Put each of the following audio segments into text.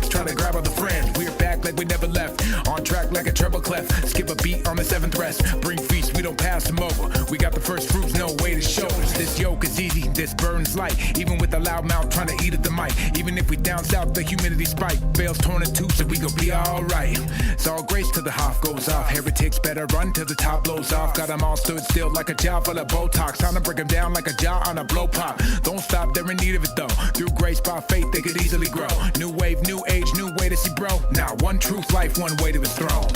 sticks, trying to grab all the friends. We're back like we never left, on track like a treble clef. Skip a beat on the seventh rest, bring feast, we don't pass them over. We got the first fruits, no way to show us. This yoke is easy, this burns light. Even with a loud mouth trying to eat at the mic. Even if we down south, the humidity spike. Veils torn in two, so we gon' be alright. It's all grace till the Hoff goes off. Heretics better run till the top blows off. Got them all stood still like a jaw full of Botox. Time to break them down like a jaw on a blow pop. Don't stop, they're in need of it though. Through grace by faith, they could easily grow. New wave, new age, new way to see bro. Now one truth, life, one way to his throne.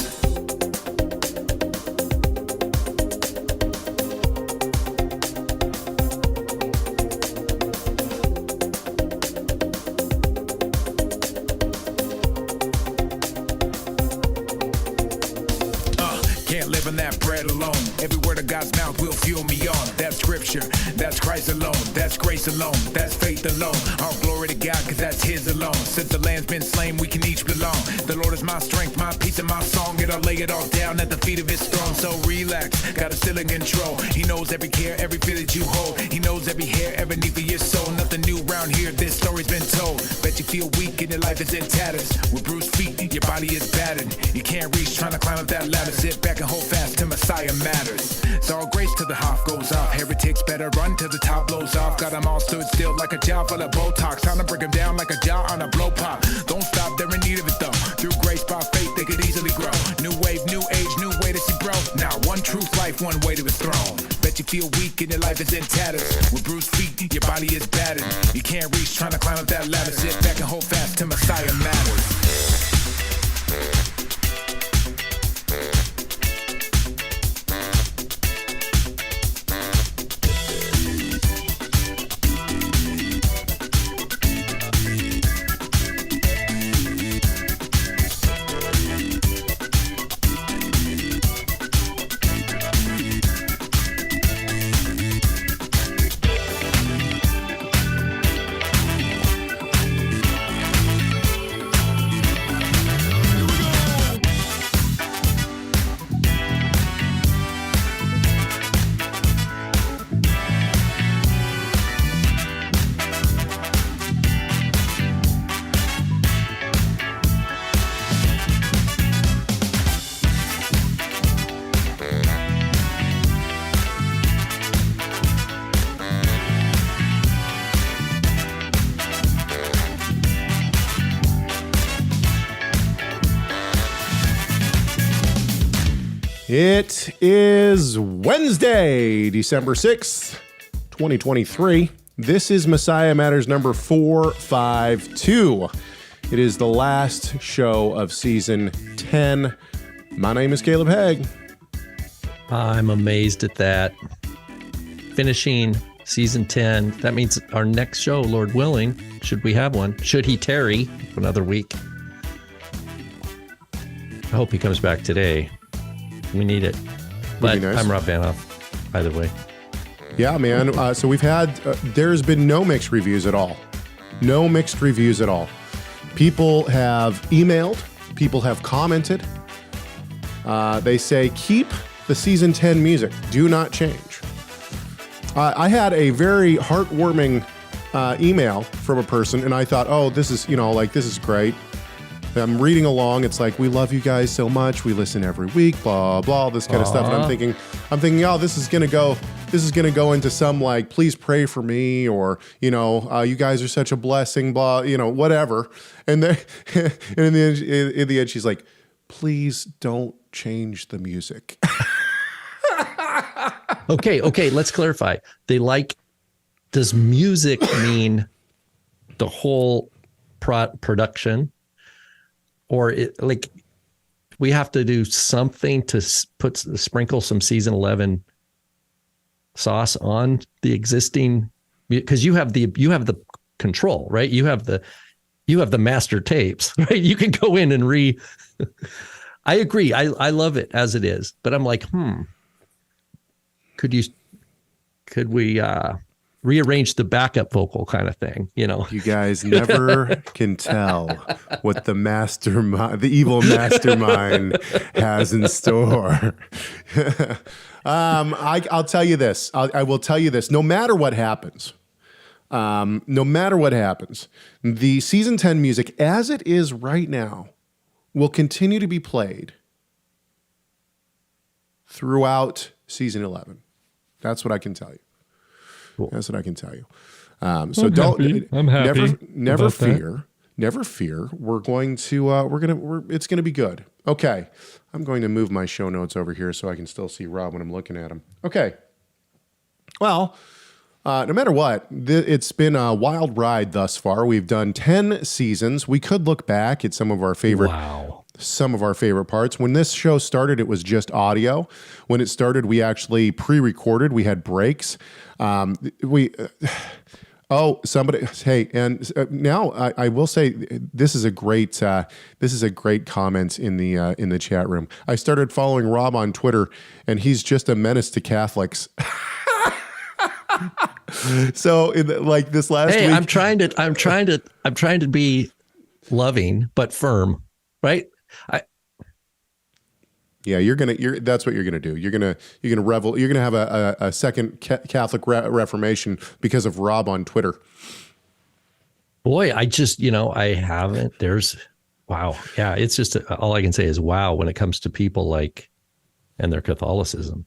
Can't live on that bread alone. Every word of God's mouth will fuel me on. That's scripture, that's Christ alone. That's grace alone, that's faith alone. All glory to God, cause that's his alone. Since the lamb's been slain, we can each belong. The Lord is my strength, my peace, and my song. And I'll lay it all down at the feet of his throne. So relax, got it still in control. He knows every care, every fear that you hold. He knows every hair, every need for your soul. Nothing new around here, this story's been told. Bet you feel weak and your life is in tatters. With bruised feet, your body is battered. You can't reach, trying to climb up that ladder. Sit back and hold fast till Messiah matters. It's all grace till the Hoff goes off. Heretics better run till the top blows off. Got them all stood still like a jaw full of Botox. Time to break them down like a jaw on a blow pop. Don't stop, they're in need of it though. Through grace by faith, they could easily grow. New wave, new age, new way to see bro. Now one truth, life, one way to his throne. Bet you feel weak and your life is in tatters. With bruised feet, your body is battered. You can't reach, trying to climb up that ladder. Sit back and hold fast till Messiah matters. It is Wednesday, December 6th, 2023. This is Messiah Matters number 452. It is the last show of season 10. My name is Caleb Hegg. I'm amazed at that. Finishing season 10. That means our next show, Lord willing, should we have one, should he tarry for another week. I hope he comes back today. We need it. But nice. I'm Rob Vanoff, by the way. Yeah, man. So we've had, there's been no mixed reviews at all. No mixed reviews at all. People have emailed. People have commented. They say, keep the season 10 music. Do not change. I had a very heartwarming email from a person, and I thought, oh, this is, this is great. I'm reading along. It's like, we love you guys so much. We listen every week, blah, blah, this kind of stuff. And I'm thinking, oh, this is going to go into some like, please pray for me, or, you guys are such a blessing, blah, whatever. And then, and in the end, she's like, please don't change the music. Okay. Let's clarify. Does music mean the whole production? Or we have to do something to sprinkle some season 11 sauce on the existing, because you have the control, right? You have the master tapes, right? You can go in and I agree. I love it as it is, but I'm like, could we rearrange the backup vocal kind of thing, You guys never can tell what the evil mastermind has in store. I'll tell you this. I will tell you this. No matter what happens, no matter what happens, the season 10 music, as it is right now, will continue to be played throughout season 11. That's what I can tell you. Cool. That's what I can tell you. So I'm happy. Never fear. Never fear. We're going to, it's going to be good. Okay. I'm going to move my show notes over here so I can still see Rob when I'm looking at him. Okay. Well, no matter what, it's been a wild ride thus far. We've done 10 seasons. We could look back at some of our favorite parts. When this show started, it was just audio. When it started, we actually pre-recorded. We had breaks. Now I will say this is a great comment in the chat room. I started following Rob on Twitter, and he's just a menace to Catholics. So this last week, I'm trying to be loving but firm, right? That's what you're gonna do. You're gonna revel. You're gonna have a second Catholic Reformation because of Rob on Twitter. Boy, I haven't. Wow. Yeah, it's just all I can say is wow when it comes to people and their Catholicism.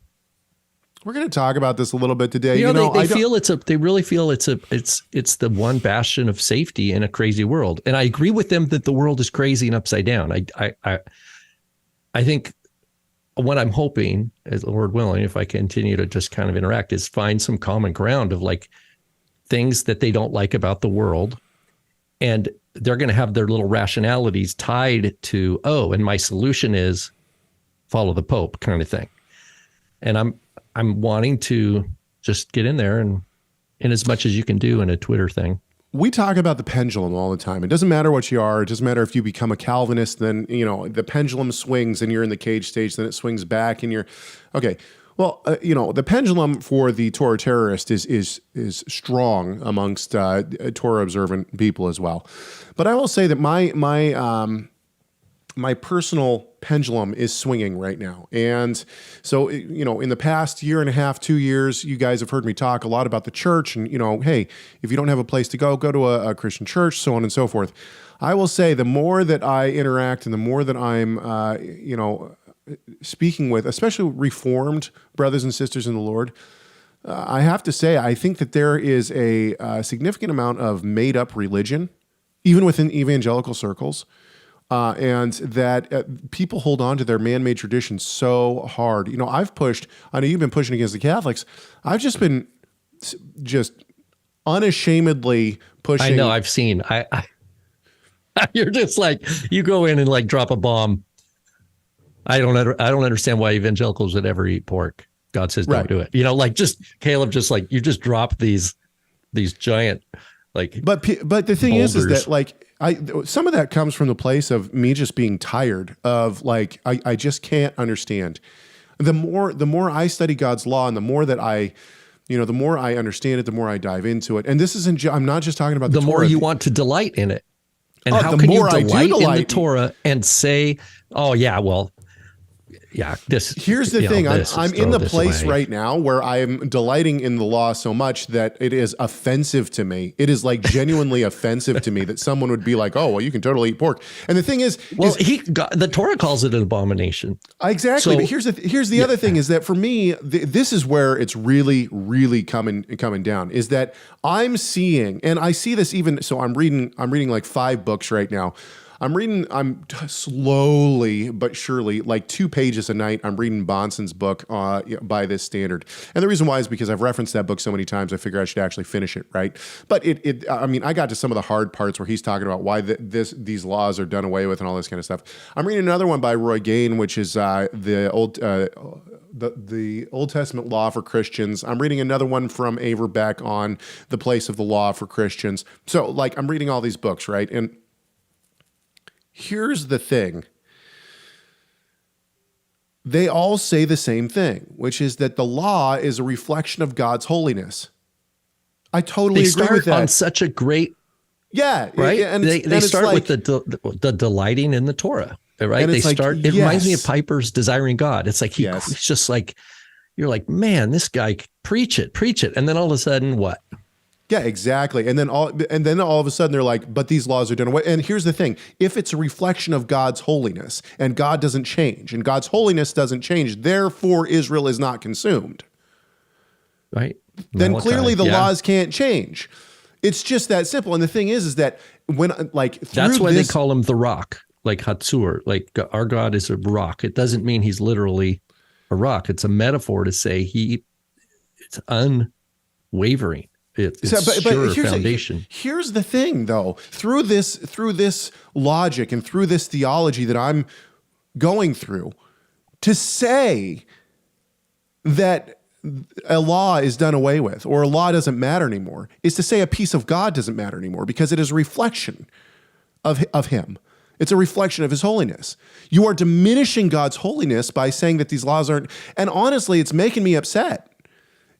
We're going to talk about this a little bit today. They really feel it's the one bastion of safety in a crazy world. And I agree with them that the world is crazy and upside down. I think what I'm hoping, as the Lord willing, if I continue to just kind of interact, is find some common ground of things that they don't like about the world. And they're going to have their little rationalities tied to, and my solution is follow the Pope kind of thing. And I'm wanting to just get in there and as much as you can do in a Twitter thing. We talk about the pendulum all the time. It doesn't matter what you are. It doesn't matter if you become a Calvinist, then, the pendulum swings and you're in the cage stage, then it swings back and you're, okay. Well, the pendulum for the Torah terrorist is strong amongst Torah observant people as well. But I will say that my personal pendulum is swinging right now. And so, in the past year and a half, 2 years, you guys have heard me talk a lot about the church and, hey, if you don't have a place to go to a Christian church, so on and so forth. I will say the more that I interact and the more that I'm, speaking with, especially Reformed brothers and sisters in the Lord, I have to say, I think that there is a significant amount of made up religion, even within evangelical circles. And that people hold on to their man-made traditions so hard. I've pushed, I know you've been pushing against the Catholics. I've just been unashamedly pushing. I know, I've seen. You're just you go in and drop a bomb. I don't understand why evangelicals would ever eat pork. God says don't do it. Caleb, you just drop these giant But the thing boulders. is that some of that comes from the place of me just being tired of I just can't understand. The more I study God's law and the more that the more I understand it, the more I dive into it. And this isn't, I'm not just talking about the more Torah. you want to delight in it. And how can you delight in the Torah and say, oh yeah, well, yeah, here's the thing. I'm in the place right now where I'm delighting in the law so much that it is offensive to me. It is genuinely offensive to me that someone would be like, oh, well, you can totally eat pork. And the thing is, the Torah calls it an abomination. Exactly. So, but here's the other thing is that for me, this is where it's really, really coming down is that I'm seeing, and I see this even, so I'm reading 5 books right now. I'm slowly but surely, 2 pages a night, I'm reading Bonson's book by this standard. And the reason why is because I've referenced that book so many times, I figure I should actually finish it, right? But I got to some of the hard parts where he's talking about why these laws are done away with and all this kind of stuff. I'm reading another one by Roy Gain, which is the Old Testament law for Christians. I'm reading another one from Averbeck on the place of the law for Christians. So I'm reading all these books, right? And here's the thing. They all say the same thing, which is that the law is a reflection of God's holiness. I totally agree with that. On such a great, right? And they start with the delighting in the Torah, right? They start. It reminds me of Piper's Desiring God. It's he's just you're man, this guy preach it, and then all of a sudden, what? Yeah, exactly. And then all of a sudden they're like, but these laws are done away. And here's the thing. If it's a reflection of God's holiness and God doesn't change and God's holiness doesn't change, therefore Israel is not consumed. Right. Then Malachi, clearly the laws can't change. It's just that simple. And the thing is that when that's why they call him the rock, like Hatzur, like our God is a rock. It doesn't mean he's literally a rock. It's a metaphor to say it's unwavering. It's sure foundation. Here's the thing, though. Through this logic and through this theology that I'm going through, to say that a law is done away with or a law doesn't matter anymore is to say a piece of God doesn't matter anymore because it is a reflection of him. It's a reflection of his holiness. You are diminishing God's holiness by saying that these laws aren't, and honestly, it's making me upset.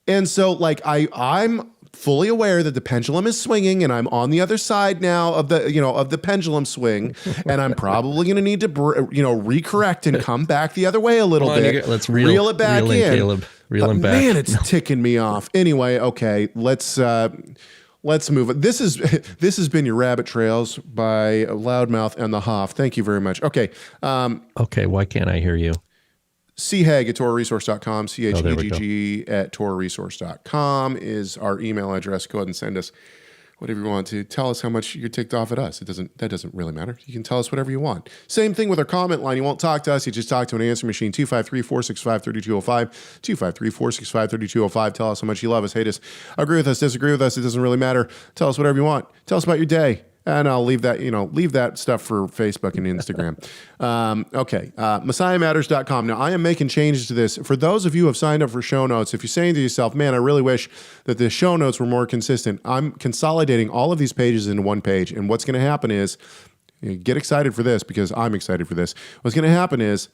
And so I'm fully aware that the pendulum is swinging and I'm on the other side now of the pendulum swing, and I'm probably going to need to recorrect and come back the other way a little bit. Let's reel it back in. Caleb, reel him back. Man, it's ticking me off. Anyway, okay, let's move it. This has been your Rabbit Trails by Loudmouth and the Hoff. Thank you very much. Okay. Okay, why can't I hear you? Hegg at TorahResource.com, Chegg at TorahResource.com is our email address. Go ahead and send us whatever you want to. Tell us how much you're ticked off at us. That doesn't really matter. You can tell us whatever you want. Same thing with our comment line. You won't talk to us. You just talk to an answer machine. 253-465-3205. 253-465-3205. Tell us how much you love us, hate us, agree with us, disagree with us. It doesn't really matter. Tell us whatever you want. Tell us about your day. And I'll leave that stuff for Facebook and Instagram. Okay. MessiahMatters.com. Now, I am making changes to this. For those of you who have signed up for show notes, if you're saying to yourself, man, I really wish that the show notes were more consistent, I'm consolidating all of these pages into one page. And what's going to happen is, get excited for this because I'm excited for this. What's going to happen is,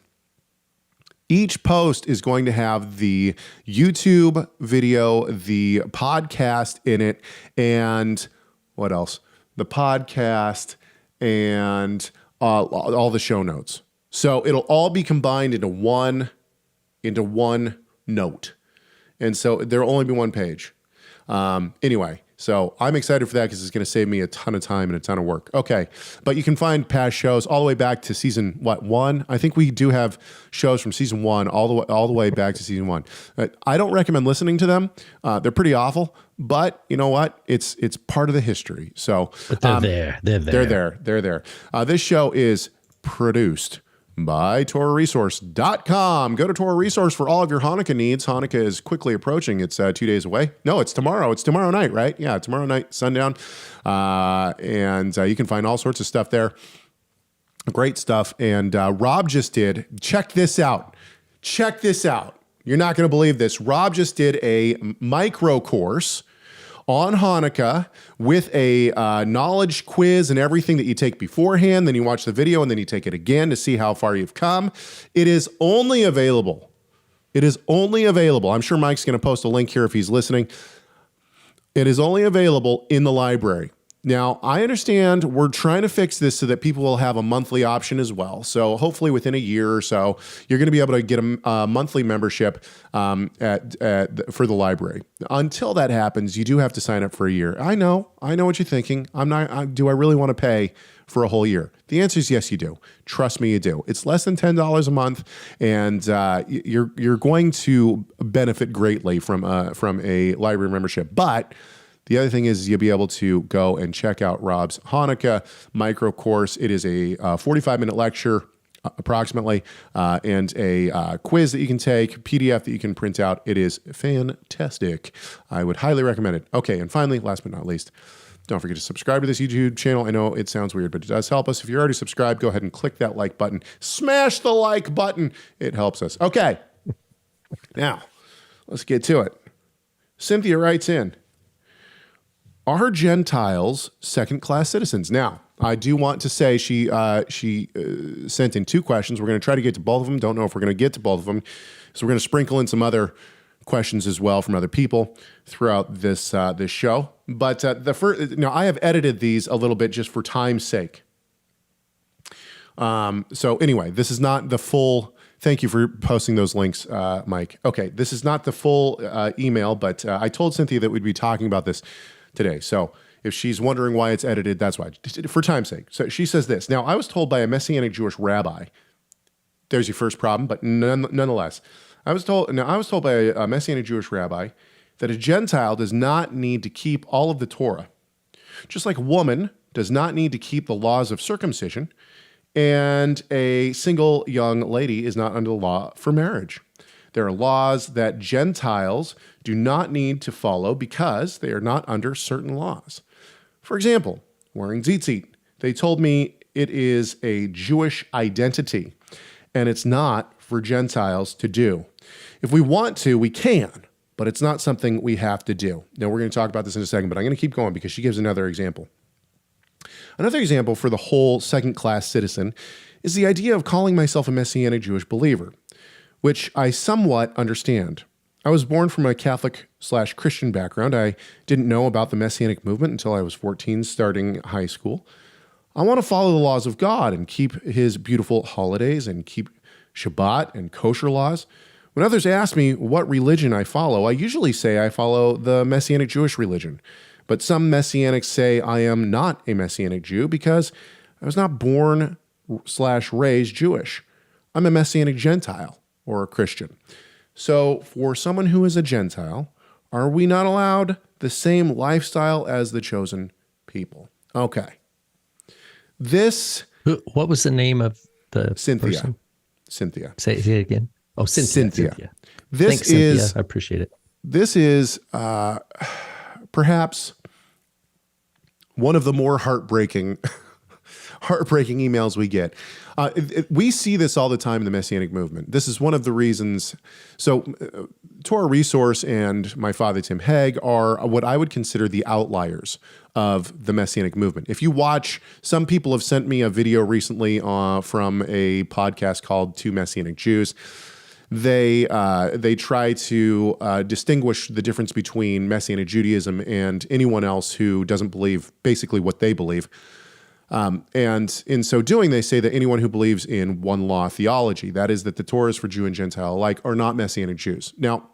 each post is going to have the YouTube video, the podcast in it, and what else? The podcast and all the show notes. So it'll all be combined into one note. And so there'll only be one page. Anyway, so I'm excited for that because it's going to save me a ton of time and a ton of work. Okay, but you can find past shows all the way back to season 1. I think we do have shows from season 1 all the way back to season 1. I don't recommend listening to them. They're pretty awful, but you know what? It's part of the history. So, but they're there. They're there. This show is produced by TorahResource.com. Go to TorahResource for all of your Hanukkah needs. Hanukkah is quickly approaching. It's 2 days away. No, it's tomorrow. It's tomorrow night, right? Yeah, tomorrow night, sundown. And you can find all sorts of stuff there. Great stuff. And Rob just did, check this out. Check this out. You're not going to believe this. Rob just did a micro course on Hanukkah with a knowledge quiz and everything that you take beforehand. Then you watch the video and then you take it again to see how far you've come. It is only available. I'm sure Mike's going to post a link here if he's listening. It is only available in the library. Now, I understand we're trying to fix this so that people will have a monthly option as well. So hopefully within a year or so, you're going to be able to get a monthly membership for the library. Until that happens, you do have to sign up for a year. I know what you're thinking. Do I really want to pay for a whole year? The answer is yes, you do. Trust me, you do. It's less than $10 a month, and you're going to benefit greatly from a library membership. But the other thing is you'll be able to go and check out Rob's Hanukkah micro course. It is a 45-minute lecture approximately and a quiz that you can take, PDF that you can print out. It is fantastic. I would highly recommend it. Okay, and finally, last but not least, don't forget to subscribe to this YouTube channel. I know it sounds weird, but it does help us. If you're already subscribed, go ahead and click that like button. Smash the like button. It helps us. Okay, now let's get to it. Cynthia writes in, are Gentiles second-class citizens? Now, I do want to say she sent in 2 questions. We're going to try to get to both of them. Don't know if we're going to get to both of them. So we're going to sprinkle in some other questions as well from other people throughout this show. But I have edited these a little bit just for time's sake. So anyway, this is not the full. Thank you for posting those links, Mike. Okay, this is not the full email, but I told Cynthia that we'd be talking about this today. So if she's wondering why it's edited, that's why, for time's sake. So she says this. Now, I was told by a Messianic Jewish rabbi, there's your first problem, but nonetheless, I was told by a Messianic Jewish rabbi that a Gentile does not need to keep all of the Torah, just like a woman does not need to keep the laws of circumcision, and a single young lady is not under the law for marriage. There are laws that Gentiles do not need to follow because they are not under certain laws. For example, wearing tzitzit. They told me it is a Jewish identity, and it's not for Gentiles to do. If we want to, we can, but it's not something we have to do. Now, we're going to talk about this in a second, but I'm going to keep going because she gives another example. Another example for the whole second-class citizen is the idea of calling myself a Messianic Jewish believer, which I somewhat understand. I was born from a Catholic/Christian background. I didn't know about the Messianic movement until I was 14, starting high school. I want to follow the laws of God and keep his beautiful holidays and keep Shabbat and kosher laws. When others ask me what religion I follow, I usually say I follow the Messianic Jewish religion. But some Messianics say I am not a Messianic Jew because I was not born/raised Jewish. I'm a Messianic Gentile or a Christian. So for someone who is a Gentile, are we not allowed the same lifestyle as the chosen people? Okay. What was the name of the Cynthia. person? Cynthia. Say it again. Oh, Cynthia. Thanks, Cynthia. I appreciate it. This is perhaps one of the more heartbreaking emails we get. We see this all the time in the Messianic movement. This is one of the reasons. So TorahResource and my father, Tim Hegg, are what I would consider the outliers of the Messianic movement. If you watch, some people have sent me a video recently from a podcast called Two Messianic Jews. They try to distinguish the difference between Messianic Judaism and anyone else who doesn't believe basically what they believe. And in so doing, they say that anyone who believes in one law theology, that is that the Torah is for Jew and Gentile alike, are not Messianic Jews. Now,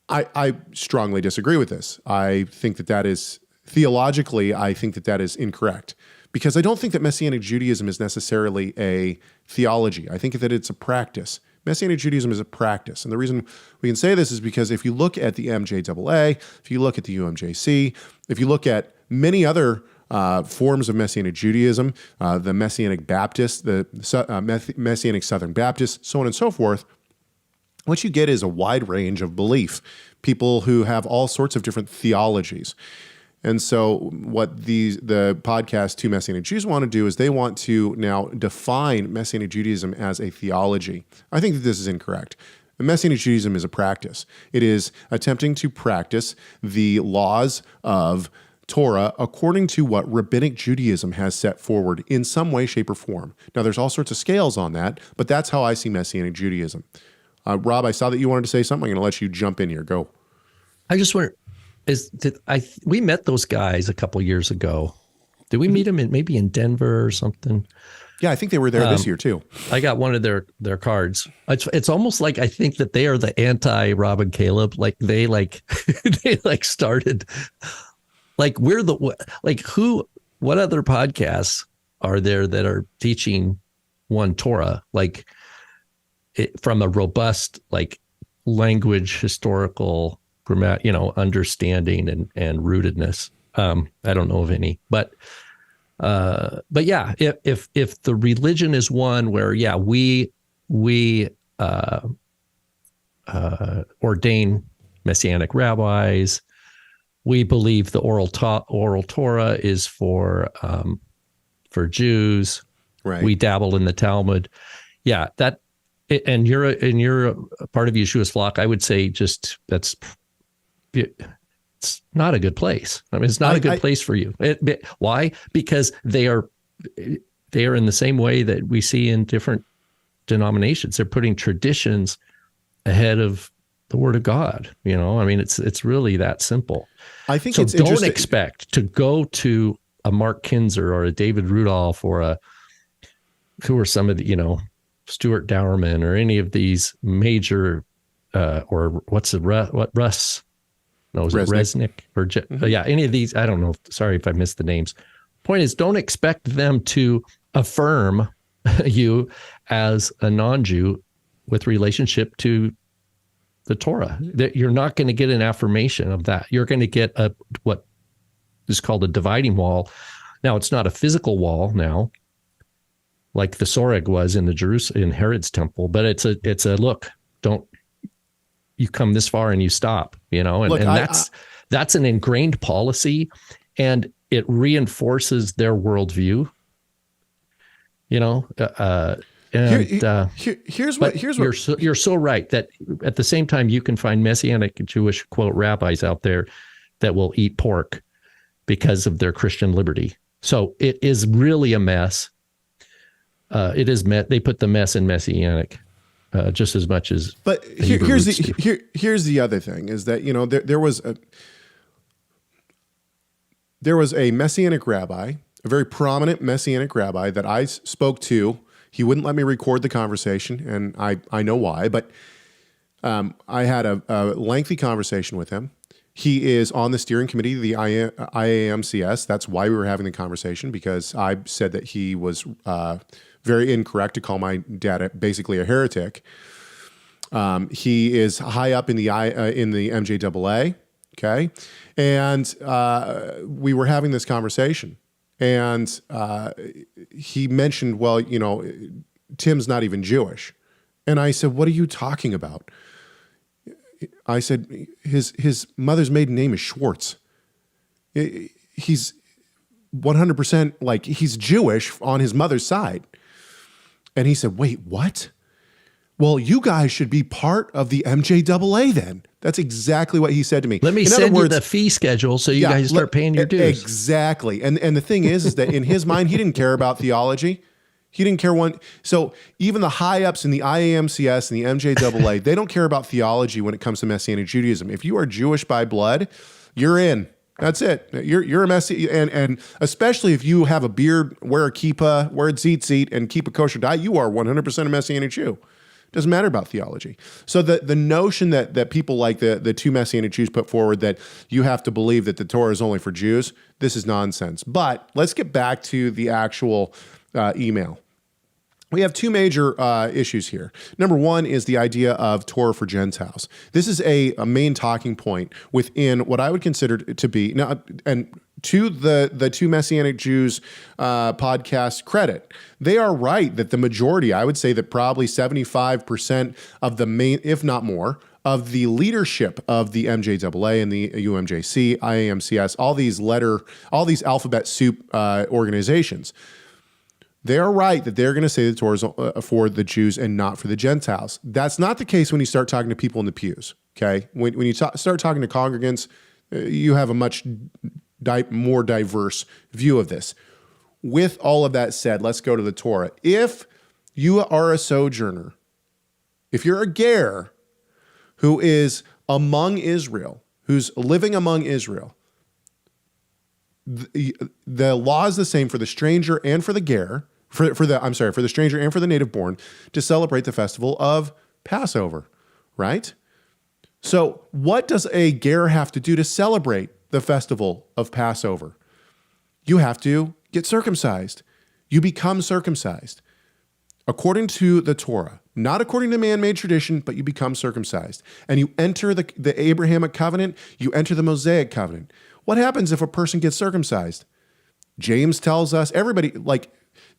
I strongly disagree with this. I think that is, theologically, I think that is incorrect. Because I don't think that Messianic Judaism is necessarily a theology. I think that it's a practice. Messianic Judaism is a practice. And the reason we can say this is because if you look at the MJAA, if you look at the UMJC, if you look at many other forms of Messianic Judaism, the Messianic Baptist, the Messianic Southern Baptist, so on and so forth, what you get is a wide range of belief, people who have all sorts of different theologies. And so what the podcast Two Messianic Jews want to do is they want to now define Messianic Judaism as a theology. I think that this is incorrect. Messianic Judaism is a practice. It is attempting to practice the laws of Torah according to what Rabbinic Judaism has set forward in some way, shape, or form. Now, there's all sorts of scales on that, but that's how I see Messianic Judaism. Rob, I saw that you wanted to say something. I'm going to let you jump in here. Go. I just wonder, we met those guys a couple years ago. Did we meet them maybe in Denver or something? Yeah, I think they were there this year too. I got one of their cards. It's almost like I think that they are the anti Rob and Caleb. Like they started. Like we're what other podcasts are there that are teaching one Torah, like from a robust, like language, historical, understanding and rootedness. I don't know of any, but yeah, if the religion is one where, yeah, we ordain Messianic rabbis, we believe the oral Torah is for Jews. Right. We dabble in the Talmud. Yeah, and you're a part of Yeshua's flock. I would say it's not a good place. I mean, it's not a good place for you. Why? Because they are in the same way that we see in different denominations. They're putting traditions ahead of the Word of God. I mean, it's really that simple. I think so. It's don't expect to go to a Mark Kinzer or a David Rudolph or who are some of the Stuart Dowerman or any of these major or Russ No, is it Resnick or yeah, any of these? I don't know. Sorry if I missed the names. Point is, don't expect them to affirm you as a non-Jew with relationship to the Torah. That you're not going to get an affirmation of that. You're going to get what is called a dividing wall. Now, it's not a physical wall now, like the Soreg was in in Herod's temple, but it's a look. Don't you come this far and you stop, and look, that's an ingrained policy, and it reinforces their worldview. You're so right that at the same time you can find Messianic Jewish quote rabbis out there that will eat pork because of their Christian liberty. So it is really a mess. They put the mess in Messianic just as much as. But here's the other thing is that there was a Messianic rabbi, a very prominent Messianic rabbi that I spoke to. He wouldn't let me record the conversation, and I know why. But I had a lengthy conversation with him. He is on the steering committee of the IAMCS. That's why we were having the conversation, because I said that he was very incorrect to call my dad basically a heretic. He is high up in the MJAA, okay? And we were having this conversation. And he mentioned, well, Tim's not even Jewish. And I said, what are you talking about? I said, his mother's maiden name is Schwartz. He's 100% he's Jewish on his mother's side. And he said, wait, what? Well, you guys should be part of the MJAA then. That's exactly what he said to me. Let me send you the fee schedule so you guys start paying your dues. Exactly. And the thing is that in his mind, he didn't care about theology. He didn't care one. So even the high ups in the IAMCS and the MJAA, they don't care about theology when it comes to Messianic Judaism. If you are Jewish by blood, you're in. That's it. You're a Messianic, and especially if you have a beard, wear a kippah, wear a tzitzit, and keep a kosher diet, you are 100% a Messianic Jew. Doesn't matter about theology. So the notion that people like the two Messianic Jews put forward that you have to believe that the Torah is only for Jews, this is nonsense. But let's get back to the actual email. We have two major issues here. Number one is the idea of Torah for Gentiles. This is a main talking point within what I would consider to be, now, and to the two Messianic Jews podcast credit, they are right that the majority, I would say that probably 75% of the main, if not more, of the leadership of the MJAA and the UMJC, IAMCS, all these alphabet soup organizations, they're right that they're going to say the Torah is for the Jews and not for the Gentiles. That's not the case when you start talking to people in the pews, okay? When you start talking to congregants, you have a much more diverse view of this. With all of that said, let's go to the Torah. If you are a sojourner, if you're a ger who is among Israel, who's living among Israel, the law is the same for the stranger and for the ger, for the stranger and for the native born to celebrate the festival of Passover, right? So what does a ger have to do to celebrate the festival of Passover? You have to get circumcised. You become circumcised according to the Torah, not according to man-made tradition, but you become circumcised. And you enter the Abrahamic covenant, you enter the Mosaic covenant. What happens if a person gets circumcised? James tells us, everybody,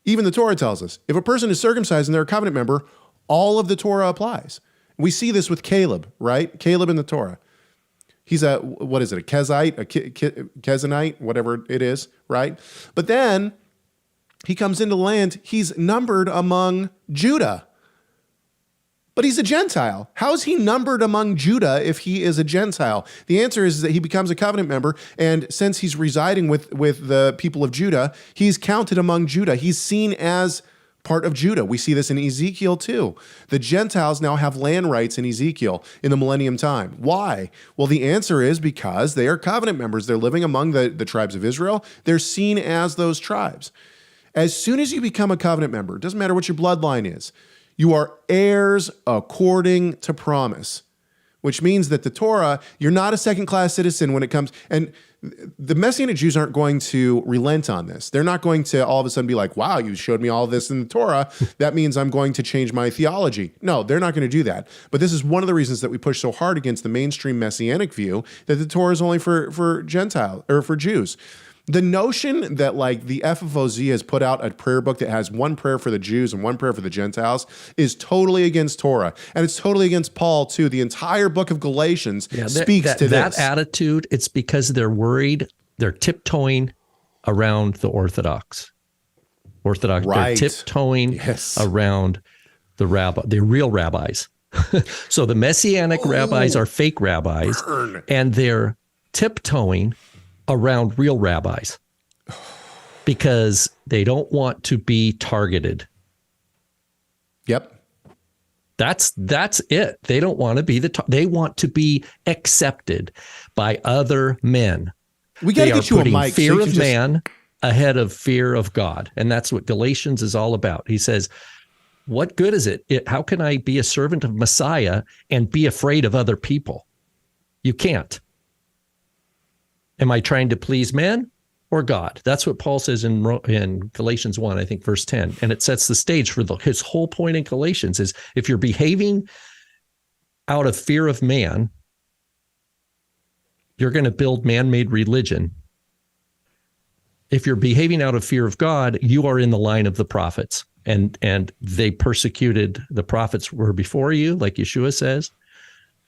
even the Torah tells us, if a person is circumcised and they're a covenant member, all of the Torah applies. We see this with Caleb, right? Caleb in the Torah. He's a Kezite, a Kezanite, whatever it is, right? But then he comes into the land, he's numbered among Judah. But he's a Gentile. How is he numbered among Judah if he is a Gentile? The answer is that he becomes a covenant member, and since he's residing with the people of Judah, he's counted among Judah. He's seen as part of Judah. We see this in Ezekiel too. The Gentiles now have land rights in Ezekiel in the millennium time. Why? Well, the answer is because they are covenant members. They're living among the tribes of Israel. They're seen as those tribes. As soon as you become a covenant member, it doesn't matter what your bloodline is, you are heirs according to promise. which means that the Torah, you're not a second-class citizen when it comes, and the Messianic Jews aren't going to relent on this. They're not going to all of a sudden be like, wow, you showed me all this in the Torah. That means I'm going to change my theology. No, they're not going to do that. But this is one of the reasons that we push so hard against the mainstream Messianic view that the Torah is only for Gentile or for Jews. The notion that like the FFOZ has put out a prayer book that has one prayer for the Jews and one prayer for the Gentiles is totally against Torah. And it's totally against Paul too. The entire book of Galatians speaks to this. That attitude, it's because they're worried, they're tiptoeing around the Orthodox. Right. They're tiptoeing around the real rabbis. So the Messianic rabbis are fake rabbis, and they're tiptoeing around real rabbis because they don't want to be targeted. Yep. That's it. They don't want to be they want to be accepted by other men. We got to get you a mic. Fear of man ahead of fear of God. And that's what Galatians is all about. He says, what good is it? How can I be a servant of Messiah and be afraid of other people? You can't. Am I trying to please men or God? That's what Paul says in Galatians 1, I think, verse 10. And it sets the stage for his whole point in Galatians is if you're behaving out of fear of man, you're going to build man-made religion. If you're behaving out of fear of God, you are in the line of the prophets. And they persecuted, the prophets were before you, like Yeshua says.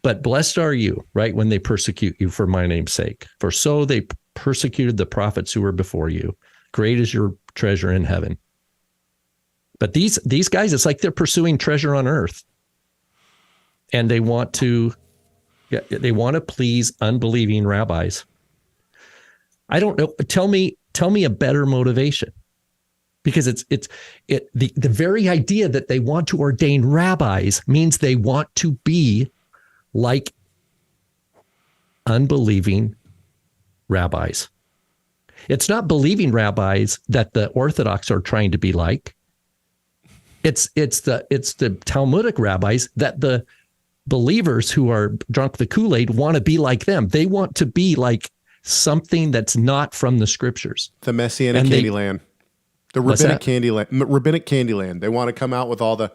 But blessed are you, right, when they persecute you for my name's sake. For so they persecuted the prophets who were before you. Great is your treasure in heaven. But these guys, it's like they're pursuing treasure on earth. And they want to please unbelieving rabbis. I don't know. Tell me a better motivation. Because the very idea that they want to ordain rabbis means they want to be like unbelieving rabbis. It's not believing rabbis that the Orthodox are trying to be like. It's the Talmudic rabbis that the believers who are drunk the Kool-Aid want to be like them. They want to be like something that's not from the scriptures. The Messianic Candyland. The Rabbinic Candyland. They want to come out with all the,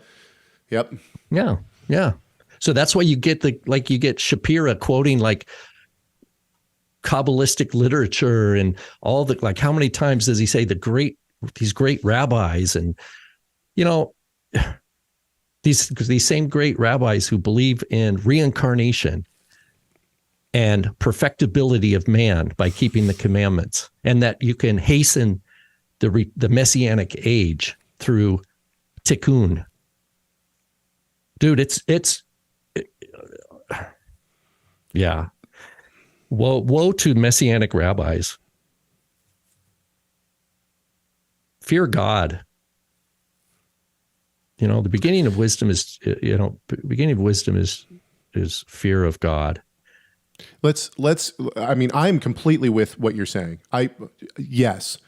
yep. Yeah, yeah. So that's why you get Shapira quoting like Kabbalistic literature and all the, like how many times does he say these great rabbis and, these same great rabbis who believe in reincarnation and perfectibility of man by keeping the commandments and that you can hasten the Messianic age through tikkun. Dude, yeah. Woe to Messianic rabbis. Fear God. The beginning of wisdom is fear of God. I'm completely with what you're saying. Yes.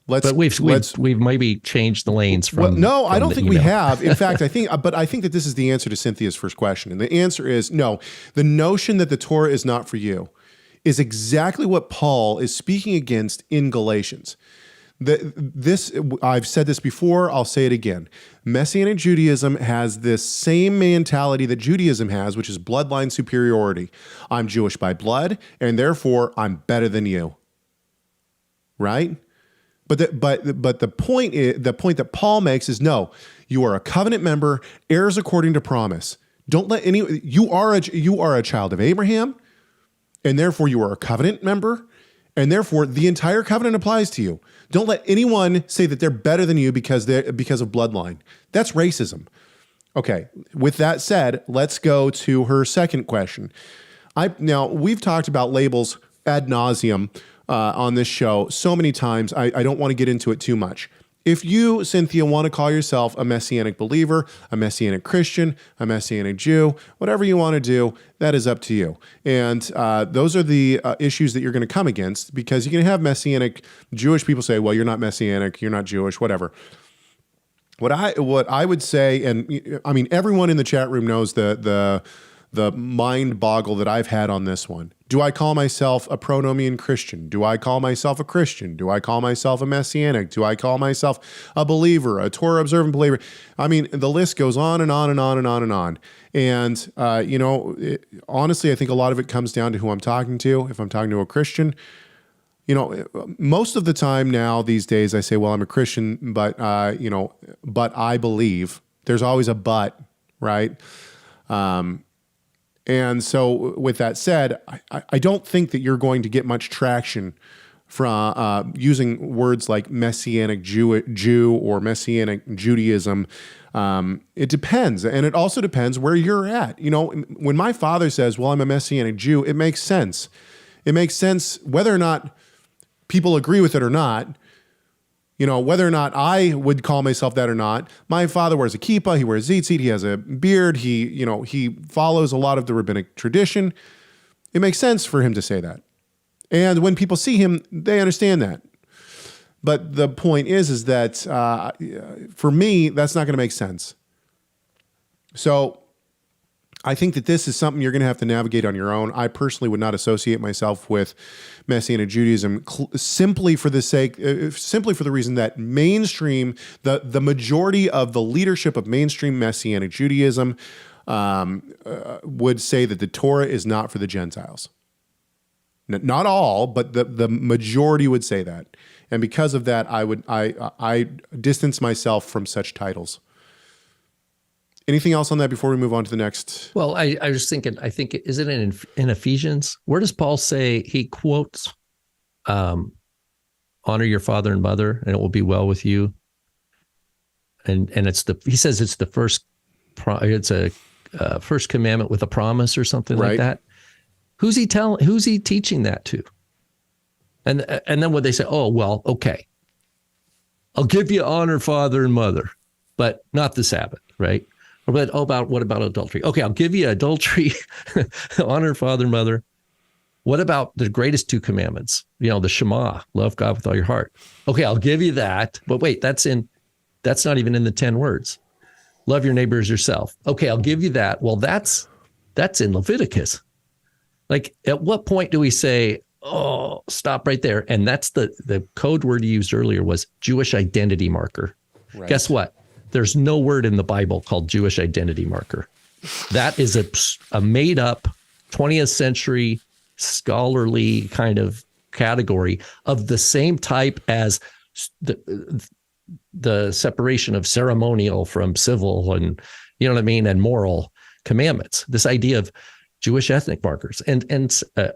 But we've maybe changed the lanes from. No, I don't think we have. In fact, I think that this is the answer to Cynthia's first question, and the answer is no. The notion that the Torah is not for you is exactly what Paul is speaking against in Galatians. I've said this before. I'll say it again. Messianic Judaism has this same mentality that Judaism has, which is bloodline superiority. I'm Jewish by blood, and therefore I'm better than you. Right? But the point that Paul makes is no, you are a covenant member, heirs according to promise. Don't let you are a child of Abraham, and therefore you are a covenant member, and therefore the entire covenant applies to you. Don't let anyone say that they're better than you because of bloodline. That's racism. Okay, with that said, let's go to her second question. Now we've talked about labels ad nauseum on this show so many times, I don't want to get into it too much. If you, Cynthia, want to call yourself a Messianic believer, a Messianic Christian, a Messianic Jew, whatever you want to do, that is up to you. And those are the issues that you're going to come against, because you can have Messianic Jewish people say, well, you're not Messianic, you're not Jewish, whatever. What I would say, and I mean, everyone in the chat room knows the mind boggle that I've had on this one. Do I call myself a pronomian Christian? Do I call myself a Christian? Do I call myself a Messianic? Do I call myself a believer, a Torah observant believer? I mean, the list goes on and on and on and on and on. And, honestly, I think a lot of it comes down to who I'm talking to. If I'm talking to a Christian, most of the time now these days I say, well, I'm a Christian, but I believe. There's always a but, right? And so with that said, I don't think that you're going to get much traction from using words like Messianic Jew or Messianic Judaism. It depends. And it also depends where you're at. When my father says, well, I'm a Messianic Jew, it makes sense. It makes sense whether or not people agree with it or not. Whether or not I would call myself that or not. My father wears a kippah, he wears tzitzit, he has a beard, he follows a lot of the rabbinic tradition. It makes sense for him to say that. And when people see him, they understand that. But the point is that for me, that's not going to make sense. So I think that this is something you're going to have to navigate on your own. I personally would not associate myself with Messianic Judaism simply for the reason that mainstream, the majority of the leadership of mainstream Messianic Judaism would say that the Torah is not for the Gentiles. Not all, but the majority would say that. And because of that, I distance myself from such titles. Anything else on that before we move on to the next? Well, I was thinking, I think, is it in Ephesians? Where does Paul say, he quotes, honor your father and mother, and it will be well with you. And he says it's the first, it's a first commandment with a promise or something like that. Who's he teaching that to? And then what they say, oh, well, okay, I'll give you honor father and mother, but not the Sabbath, right? But what about adultery? Okay, I'll give you adultery, honor father and mother. What about the greatest two commandments? The Shema, love God with all your heart. Okay, I'll give you that. But wait, that's not even in the 10 words. Love your neighbor as yourself. Okay, I'll give you that. Well, that's in Leviticus. Like, at what point do we say, oh, stop right there? And that's the code word you used earlier was Jewish identity marker. Right. Guess what? There's no word in the Bible called Jewish identity marker. That is a made up 20th century scholarly kind of category of the same type as the separation of ceremonial from civil and, and moral commandments. This idea of Jewish ethnic markers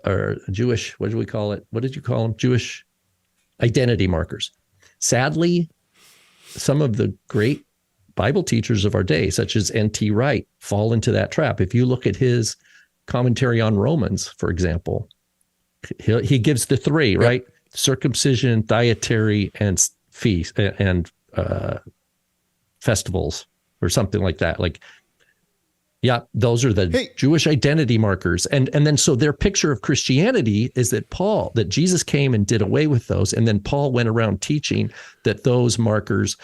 or Jewish, what do we call it? What did you call them? Jewish identity markers. Sadly, some of the great Bible teachers of our day, such as N.T. Wright, fall into that trap. If you look at his commentary on Romans, for example, he gives the three, right? Circumcision, dietary, and feast and festivals, or something like that. Like, yeah, those are the Jewish identity markers. And then so their picture of Christianity is that Jesus came and did away with those. And then Paul went around teaching that those markers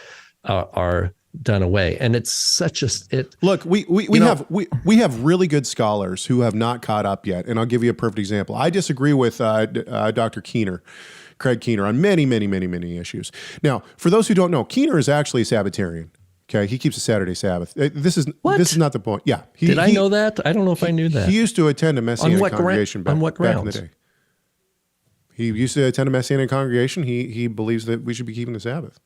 are done away. And it's such look, we have really good scholars who have not caught up yet. And I'll give you a perfect example. I disagree with Dr. Craig Keicher on many, many, many, many issues. Now, for those who don't know, Keicher is actually a Sabbatarian. Okay, he keeps a Saturday Sabbath. This is not the point. Yeah, did I know that? I don't know if I knew that. He used to attend a Messianic congregation back in the day. He used to attend a Messianic congregation. He believes that we should be keeping the Sabbath.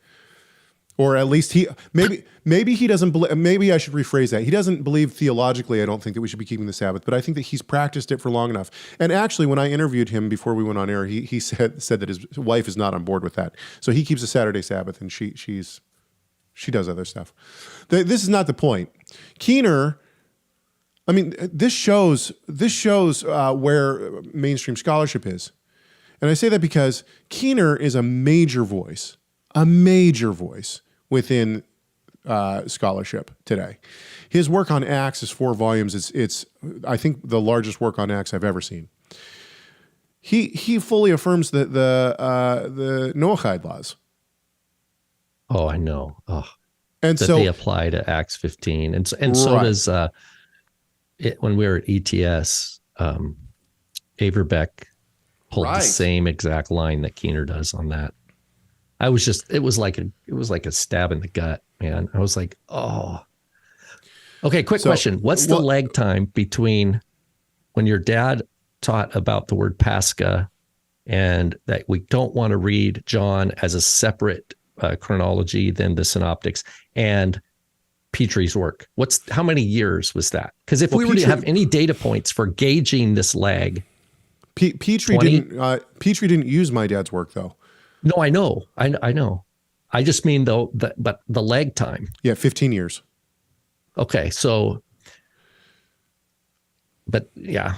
Or at least maybe he doesn't believe, maybe I should rephrase that. He doesn't believe theologically, I don't think, that we should be keeping the Sabbath, but I think that he's practiced it for long enough. And actually, when I interviewed him before we went on air, he said that his wife is not on board with that. So he keeps a Saturday Sabbath, and she does other stuff. This is not the point. Keicher, I mean, this shows where mainstream scholarship is. And I say that because Keicher is a major voice within scholarship today. His work on Acts is 4 volumes. It's I think the largest work on Acts I've ever seen. He fully affirms the Noahide laws. Oh, I know. Oh, and that so they apply to Acts 15, and so does when we were at ETS, Averbeck pulled the same exact line that Keicher does on that. It was like a stab in the gut, man. I was like, oh. Okay, quick question. What's the lag time between when your dad taught about the word Pascha and that we don't want to read John as a separate chronology than the synoptics, and Petrie's work? How many years was that? Because if we were to have any data points for gauging this lag, Petrie didn't use my dad's work though. No, I know. I just mean though, but the lag time. Yeah, 15 years. Okay, so, but yeah,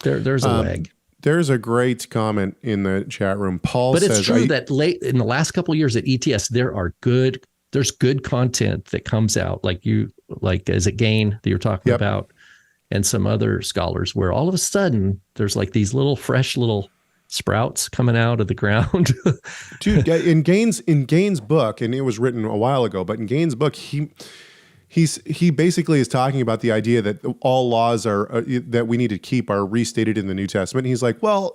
there's a lag. There's a great comment in the chat room. Paul says, but it's true that late in the last couple of years at ETS, there's good content that comes out, like as a Gain that you're talking about, and some other scholars, where all of a sudden there's like these fresh little sprouts coming out of the ground. Dude, in Gain's book, and it was written a while ago, but in Gain's book, he basically is talking about the idea that all laws that we need to keep are restated in the New Testament. And he's like, well,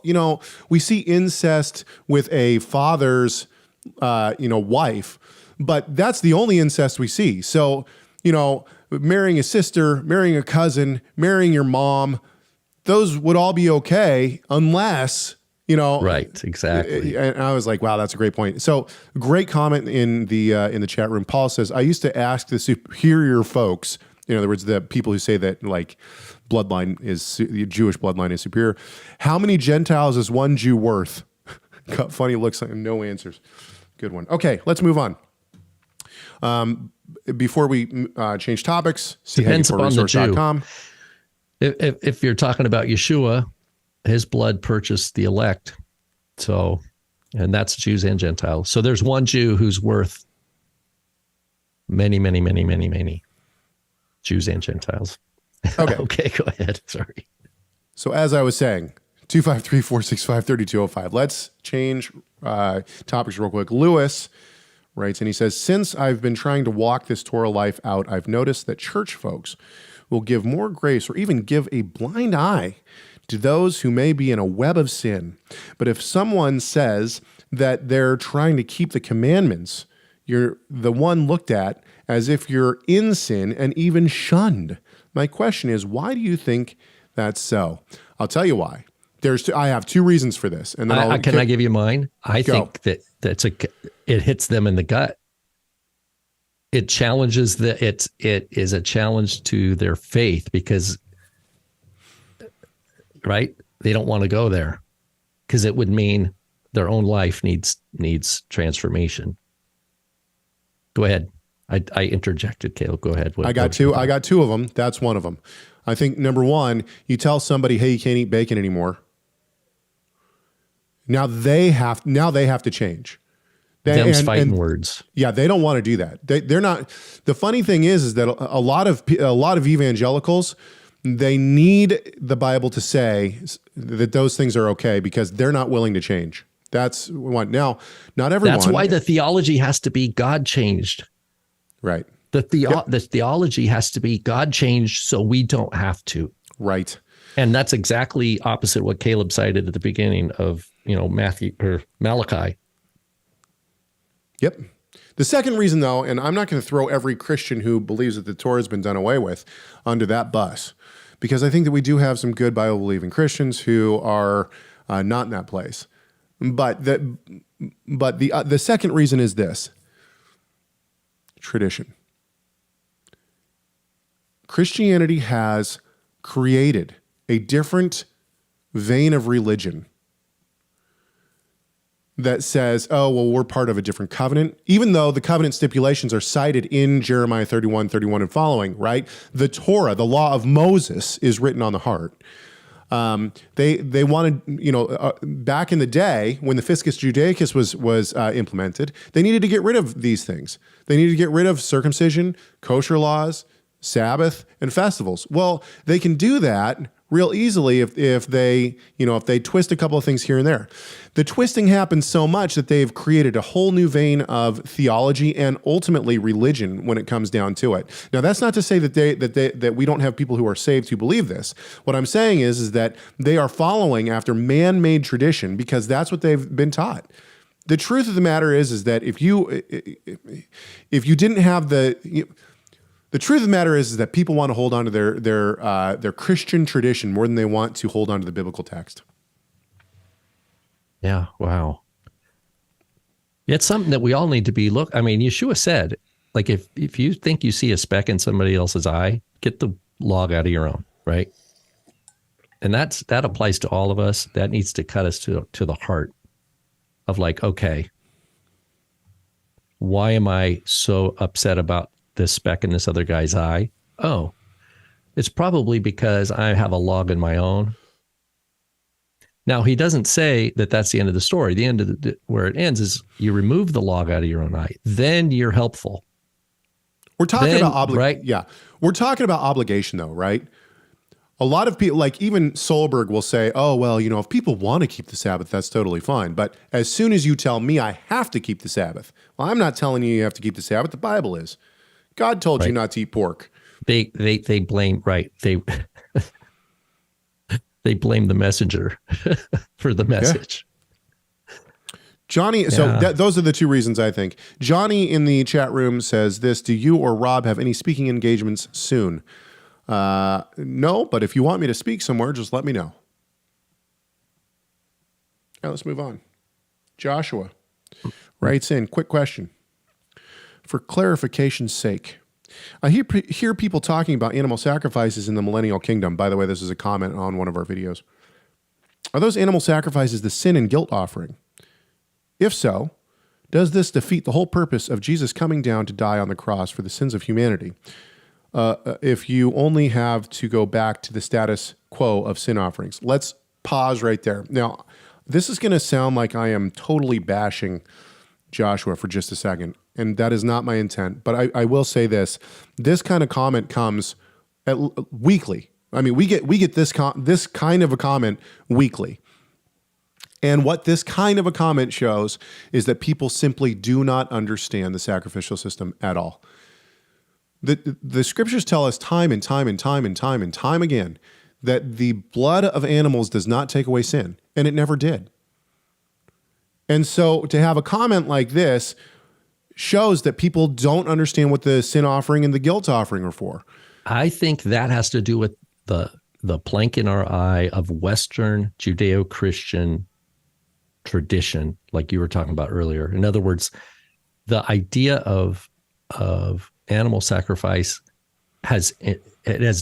we see incest with a father's, wife, but that's the only incest we see. So, marrying a sister, marrying a cousin, marrying your mom, those would all be okay unless, Right, exactly. And I was like, wow, that's a great point. So great comment in the chat room. Paul says, I used to ask the superior folks, in other words, the people who say that like the Jewish bloodline is superior, how many Gentiles is one Jew worth? Got funny looks and no answers. Good one. Okay, let's move on. Before we change topics, see depends upon the Jew. TorahResource.com. If you're talking about Yeshua, his blood purchased the elect. So, and that's Jews and Gentiles. So there's one Jew who's worth many, many, many, many, many Jews and Gentiles. Okay. Okay, go ahead. Sorry. So as I was saying, 253-465-3205. Let's change topics real quick. Lewis writes, and he says, since I've been trying to walk this Torah life out, I've noticed that church folks will give more grace or even give a blind eye to those who may be in a web of sin. But if someone says that they're trying to keep the commandments, you're the one looked at as if you're in sin and even shunned. My question is, why do you think that's so? I'll tell you why. I have two reasons for this. And then can I give you mine? I think that it hits them in the gut. It challenges it is a challenge to their faith because, right? They don't want to go there because it would mean their own life needs transformation. Go ahead. I interjected, Caleb. Go ahead. I got two of them. That's one of them. I think number one, you tell somebody, hey, you can't eat bacon anymore. Now they have to change. Them's fighting words. Yeah, they don't want to do that. They're not. The funny thing is that a lot of evangelicals, they need the Bible to say that those things are okay because they're not willing to change. That's one. Now, not everyone. That's why the theology has to be God changed. Right. The theology has to be God changed so we don't have to. Right. And that's exactly opposite what Caleb cited at the beginning of, Matthew or Malachi. Yep. The second reason, though, and I'm not going to throw every Christian who believes that the Torah has been done away with under that bus, because I think that we do have some good Bible-believing Christians who are not in that place. But the second reason is this: tradition. Christianity has created a different vein of religion that says, oh, well, we're part of a different covenant, even though the covenant stipulations are cited in Jeremiah 31 and following, right? The Torah, the law of Moses, is written on the heart. They wanted, back in the day when the Fiscus Judaicus was implemented, they needed to get rid of these things. They needed to get rid of circumcision, kosher laws, Sabbath, and festivals. Well, they can do that real easily if they twist a couple of things here and there. The twisting happens so much that they've created a whole new vein of theology and ultimately religion when it comes down to it. Now, that's not to say that we don't have people who are saved who believe this. What I'm saying is that they are following after man-made tradition because that's what they've been taught. The truth of the matter is that if you didn't have the truth of the matter is that people want to hold on to their Christian tradition more than they want to hold on to the biblical text. Yeah. Wow. It's something that we all need to be I mean, Yeshua said, like, if you think you see a speck in somebody else's eye, get the log out of your own, right? And that applies to all of us. That needs to cut us to the heart of like, okay, why am I so upset about this speck in this other guy's eye? Oh, it's probably because I have a log in my own. Now, he doesn't say that that's the end of the story. The end of where it ends is you remove the log out of your own eye. Then you're helpful. We're talking about obligation. Right? Yeah. We're talking about obligation though, right? A lot of people, like even Solberg will say, oh, well, if people want to keep the Sabbath, that's totally fine. But as soon as you tell me I have to keep the Sabbath, well, I'm not telling you have to keep the Sabbath. The Bible is. God told you not to eat pork. They blame, right. They blame the messenger for the message. Yeah. Johnny, so those are the two reasons I think. Johnny in the chat room says this, do you or Rob have any speaking engagements soon? No, but if you want me to speak somewhere, just let me know. Now let's move on. Joshua writes in, quick question. For clarification's sake, I hear people talking about animal sacrifices in the millennial kingdom. By the way, this is a comment on one of our videos. Are those animal sacrifices the sin and guilt offering? If so, does this defeat the whole purpose of Jesus coming down to die on the cross for the sins of humanity? If you only have to go back to the status quo of sin offerings. Let's pause right there. Now, this is going to sound like I am totally bashing Joshua for just a second, and that is not my intent. But I will say this: this kind of comment comes weekly. I mean, we get this kind of a comment weekly, and what this kind of a comment shows is that people simply do not understand the sacrificial system at all. The scriptures tell us time and time again that the blood of animals does not take away sin, and it never did. And so to have a comment like this shows that people don't understand what the sin offering and the guilt offering are for. I think that has to do with the plank in our eye of Western Judeo-Christian tradition, like you were talking about earlier. In other words, the idea of animal sacrifice has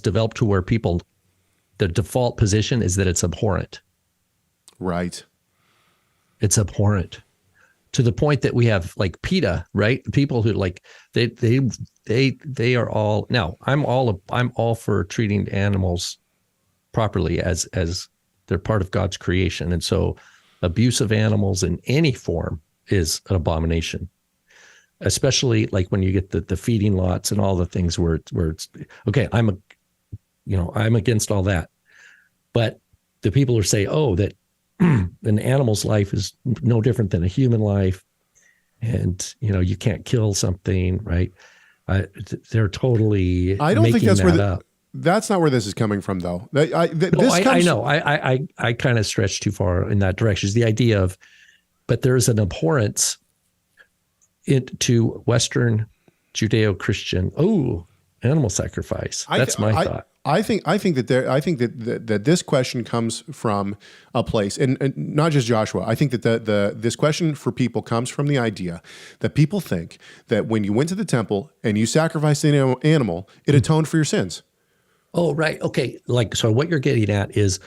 developed to where people, the default position is that it's abhorrent. Right. It's abhorrent to the point that we have like PETA, right? People who like they are all now. I'm all for treating animals properly as they're part of God's creation, and so abuse of animals in any form is an abomination. Especially like when you get the feeding lots and all the things where it's okay. I'm against all that, but the people who say, oh, that an animal's life is no different than a human life, and you can't kill something, right? They're totally. I don't think that's that's not where this is coming from, though. I know. I kind of stretch too far in that direction. It's the idea of, but there's an abhorrence to Western Judeo-Christian. Oh, animal sacrifice. That's my thought. I think that this question comes from a place, and not just Joshua. I think that this question for people comes from the idea that people think that when you went to the temple and you sacrificed an animal, it atoned for your sins. Oh, right. Okay. So what you're getting at is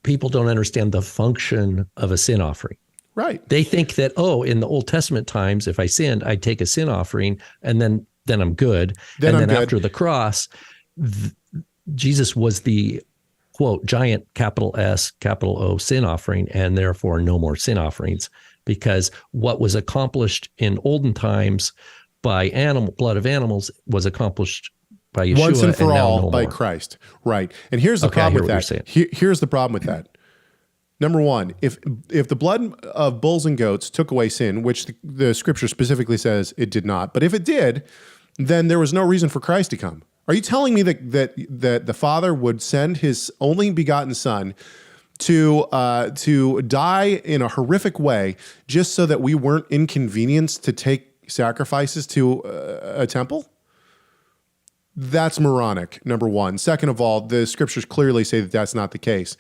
people don't understand the function of a sin offering. Right. They think that, in the Old Testament times, if I sinned, I'd take a sin offering and then I'm good. Then after the cross, Jesus was the, quote, giant capital S, capital O sin offering, and therefore no more sin offerings, because what was accomplished in olden times by blood of animals was accomplished by Yeshua once and for now all no by more. Christ. Right. And here's the Okay, I problem hear with what that. you're saying. Here's the problem with that. Number one, if the blood of bulls and goats took away sin, which the scripture specifically says it did not, but if it did, then there was no reason for Christ to come. Are you telling me that the Father would send his only begotten Son to die in a horrific way just so that we weren't inconvenienced to take sacrifices to a temple? That's moronic, number one. Second of all, the scriptures clearly say that that's not the case.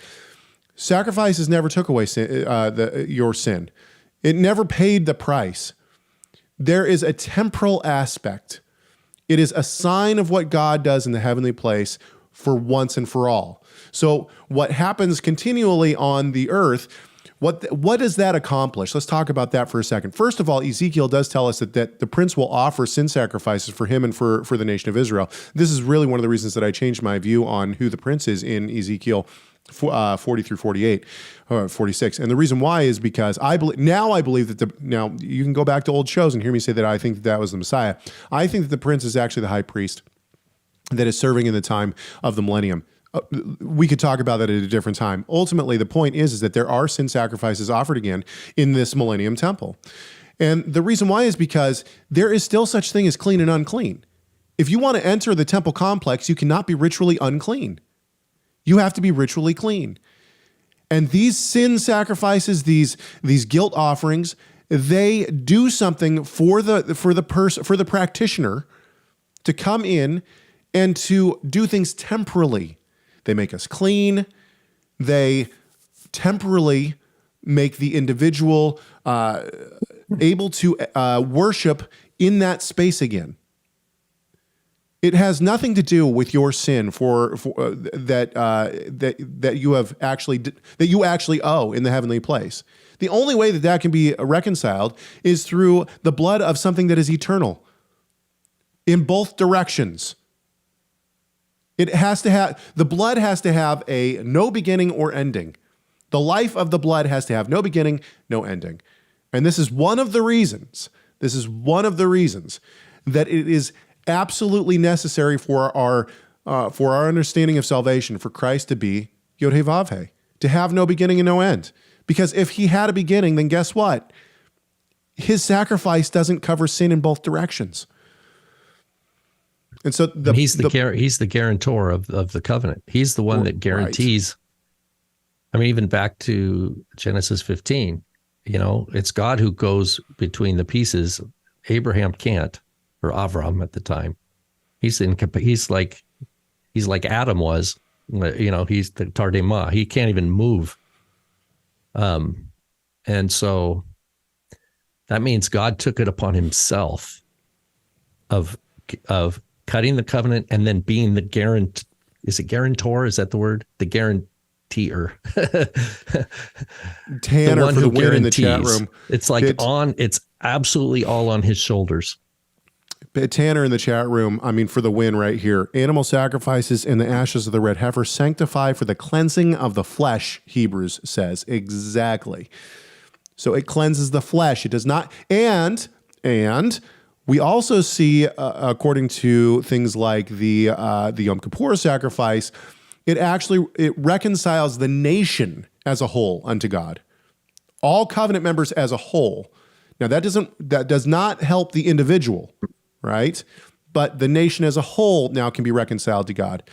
Sacrifices never took away your sin. It never paid the price. There is a temporal aspect. It is a sign of what God does in the heavenly place for once and for all. So what happens continually on the earth, what does that accomplish? Let's talk about that for a second. First of all, Ezekiel does tell us that the prince will offer sin sacrifices for him and for the nation of Israel. This is really one of the reasons that I changed my view on who the prince is in Ezekiel 40 through 48, 46. And the reason why is because I believe that now you can go back to old shows and hear me say that I think that was the Messiah. I think that the prince is actually the high priest that is serving in the time of the millennium. We could talk about that at a different time. Ultimately, the point is that there are sin sacrifices offered again in this millennium temple. And the reason why is because there is still such thing as clean and unclean. If you want to enter the temple complex, you cannot be ritually unclean. You have to be ritually clean. And these sin sacrifices, these guilt offerings, they do something for the practitioner to come in and to do things temporally. They make us clean. They temporally make the individual able to worship in that space again. It has nothing to do with your sin that you actually owe in the heavenly place. The only way that can be reconciled is through the blood of something that is eternal in both directions. The blood has to have a no beginning or ending. The life of the blood has to have no beginning, no ending. And this is one of the reasons that it is absolutely necessary for our understanding of salvation, for Christ to be Yod-Heh-Vav-Heh, to have no beginning and no end. Because if he had a beginning, then guess what? His sacrifice doesn't cover sin in both directions. And so he's the guarantor of the covenant. He's the one that guarantees. Right. I mean, even back to Genesis 15, it's God who goes between the pieces. Abraham can't. Or Avram at the time, he's like Adam was, he's the Tardema. He can't even move, and so that means God took it upon himself of cutting the covenant and then being the guarant. Is it guarantor? Is that the word? The guaranteer. Tanner, the one for the win in the chat room. It's like it's absolutely all on his shoulders. Tanner in the chat room, for the win right here. Animal sacrifices and the ashes of the red heifer sanctify for the cleansing of the flesh, Hebrews says. Exactly. So it cleanses the flesh. It does not. And we also see, according to things like the Yom Kippur sacrifice, it reconciles the nation as a whole unto God. All covenant members as a whole. Now that does not help the individual, right? But the nation as a whole now can be reconciled to God.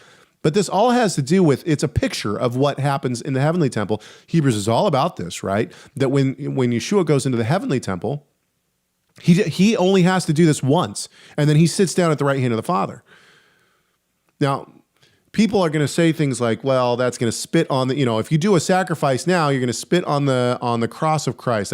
But this all has to do with, it's a picture of what happens in the heavenly temple. Hebrews is all about this, right? That when Yeshua goes into the heavenly temple, he only has to do this once, and then he sits down at the right hand of the Father. Now, people are going to say things like, well, that's going to spit on if you do a sacrifice now, you're going to spit on the cross of Christ.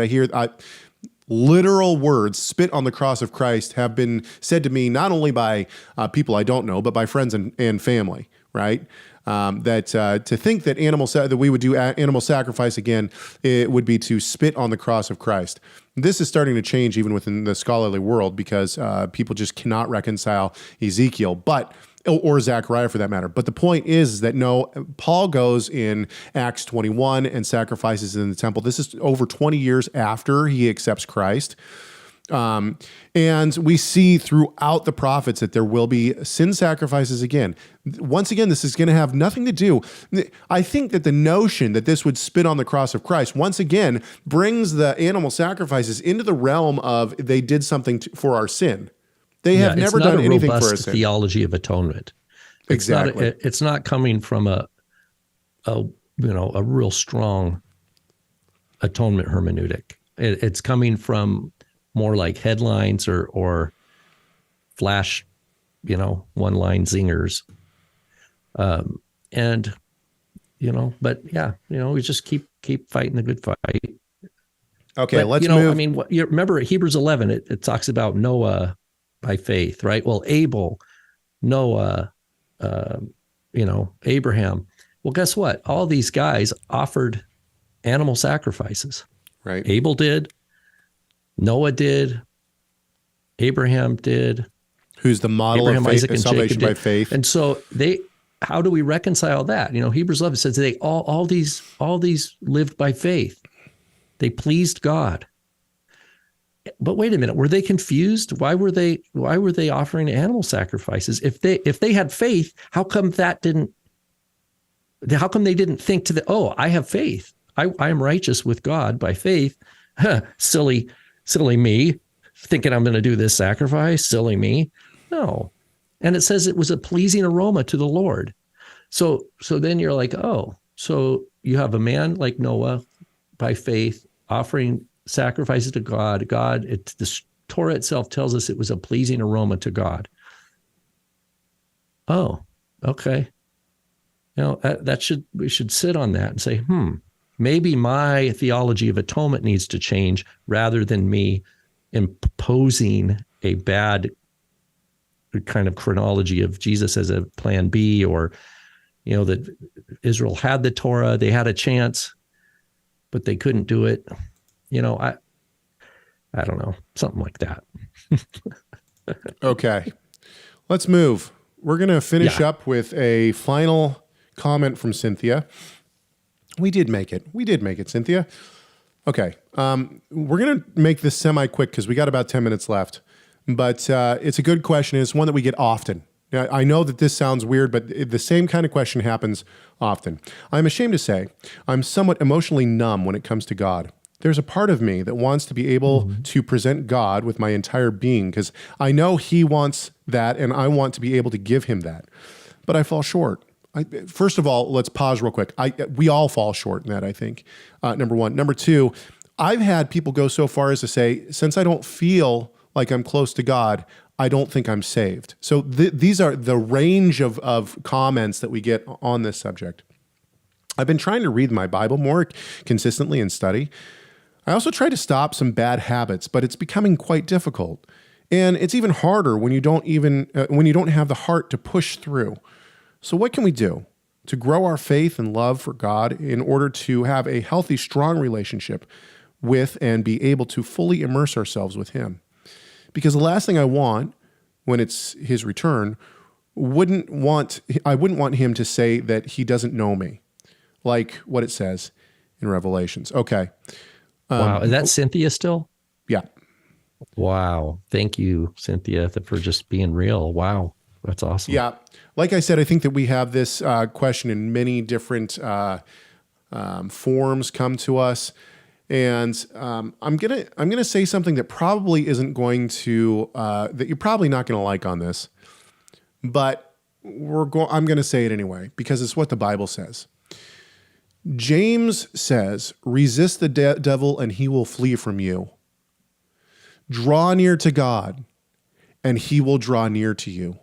Literal words, spit on the cross of Christ, have been said to me not only by people I don't know, but by friends and family, right? To think that we would do animal sacrifice again, it would be to spit on the cross of Christ. This is starting to change even within the scholarly world because people just cannot reconcile Ezekiel, or Zechariah for that matter. But the point is that Paul goes in Acts 21 and sacrifices in the temple. This is over 20 years after he accepts Christ. And we see throughout the prophets that there will be sin sacrifices again. Once again, this is going to have nothing to do. I think that the notion that this would spit on the cross of Christ, once again, brings the animal sacrifices into the realm of they did something for our sin. They have never done anything for our sin. Theology of atonement. Exactly. It's not coming from a real strong atonement hermeneutic. It's coming from more like headlines or flash, one-line zingers. We just keep fighting the good fight. Okay, let's move. I mean, you remember Hebrews 11, it talks about Noah by faith, right? Well, Abel, Noah, Abraham. Well, guess what? All these guys offered animal sacrifices. Right. Abel did. Noah did. Abraham did. Who's the model Abraham, of faith, Isaac, and salvation Jacob by did. faith. And so how do we reconcile that? Hebrews 11 says they all these lived by faith. They pleased God. But wait a minute, were they confused? Why were they offering animal sacrifices? If they had faith, how come they didn't think I have faith. I am righteous with God by faith. Silly me, thinking I'm going to do this sacrifice. Silly me. No. And it says it was a pleasing aroma to the Lord. So then you're like, so you have a man like Noah by faith offering sacrifices to God. The Torah itself tells us it was a pleasing aroma to God. Oh, okay. We should sit on that and say, maybe my theology of atonement needs to change rather than me imposing a bad kind of chronology of Jesus as a plan B, or, that Israel had the Torah, they had a chance, but they couldn't do it. I don't know, something like that. Okay, let's move. We're going to finish up with a final comment from Cynthia. We did make it, Cynthia. Okay, we're going to make this semi-quick because we got about 10 minutes left. But it's a good question. It's one that we get often. Now, I know that this sounds weird, but the same kind of question happens often. I'm ashamed to say I'm somewhat emotionally numb when it comes to God. There's a part of me that wants to be able to present God with my entire being because I know he wants that and I want to be able to give him that. But I fall short. First of all, let's pause real quick. We all fall short in that, I think, number one. Number two, I've had people go so far as to say, since I don't feel like I'm close to God, I don't think I'm saved. So these are the range of comments that we get on this subject. I've been trying to read my Bible more consistently and study. I also try to stop some bad habits, but it's becoming quite difficult. And it's even harder when you don't have the heart to push through. So what can we do to grow our faith and love for God in order to have a healthy, strong relationship with and be able to fully immerse ourselves with him? Because the last thing I want when it's his return, I wouldn't want him to say that he doesn't know me, like what it says in Revelations. Okay. Wow. Is that Cynthia still? Yeah. Wow. Thank you, Cynthia, for just being real. Wow. That's awesome. Yeah. Like I said, I think that we have this question in many different forms come to us. And I'm gonna say something that probably isn't going to that you're probably not gonna like on this, but I'm gonna say it anyway because it's what the Bible says. James says, "Resist the devil, and he will flee from you. Draw near to God, and he will draw near to you."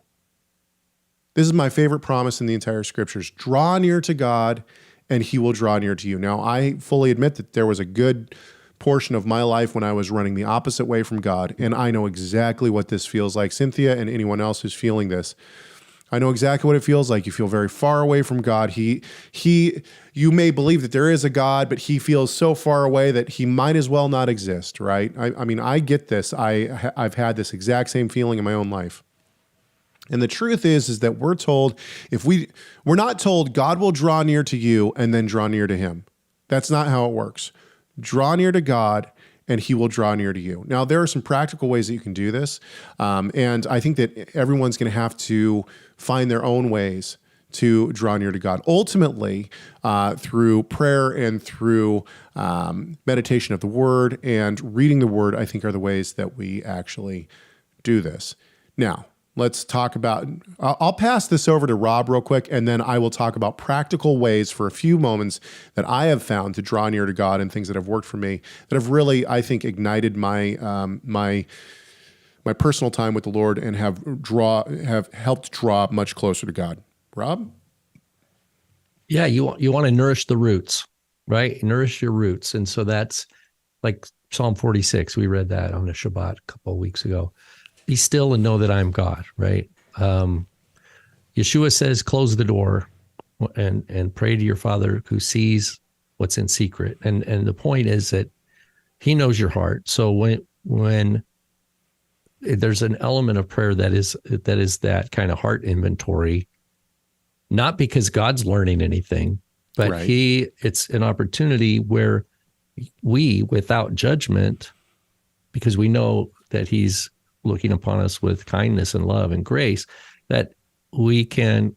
This is my favorite promise in the entire Scriptures. Draw near to God, and he will draw near to you. Now, I fully admit that there was a good portion of my life when I was running the opposite way from God, and I know exactly what this feels like. Cynthia and anyone else who's feeling this, I know exactly what it feels like. You feel very far away from God. You may believe that there is a God, but he feels so far away that he might as well not exist, right? I mean, I get this. I've had this exact same feeling in my own life. And the truth is that we're told, we're not told God will draw near to you and then draw near to him. That's not how it works. Draw near to God and he will draw near to you. Now, there are some practical ways that you can do this, and I think that everyone's going to have to find their own ways to draw near to God. Ultimately, through prayer and through meditation of the Word and reading the Word, I think are the ways that we actually do this. Now, let's talk about, I'll pass this over to Rob real quick, and then I will talk about practical ways for a few moments that I have found to draw near to God and things that have worked for me that have really, I think, ignited my my personal time with the Lord and have helped draw much closer to God. Rob? Yeah, you want to nourish the roots, right? Nourish your roots. And so that's like Psalm 46. We read that on a Shabbat a couple of weeks ago. Be still and know that I am God, right? Yeshua says, close the door and pray to your Father who sees what's in secret. And the point is that he knows your heart. So when there's an element of prayer that is that kind of heart inventory, not because God's learning anything, but right. It's an opportunity where we, without judgment, because we know that he's looking upon us with kindness and love and grace, that we can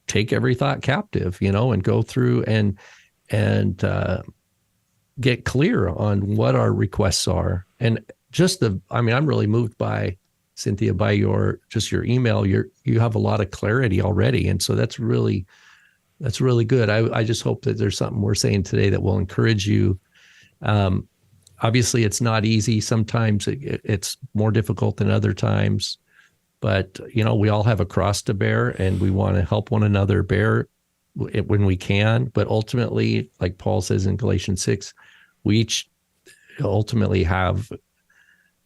take every thought captive, and go through and get clear on what our requests are. And I'm really moved by, Cynthia, by your email. You have a lot of clarity already. And so that's really good. I just hope that there's something we're saying today that will encourage you. Obviously, it's not easy. Sometimes it's more difficult than other times. But, we all have a cross to bear, and we want to help one another bear it when we can. But ultimately, like Paul says in Galatians 6, we each ultimately have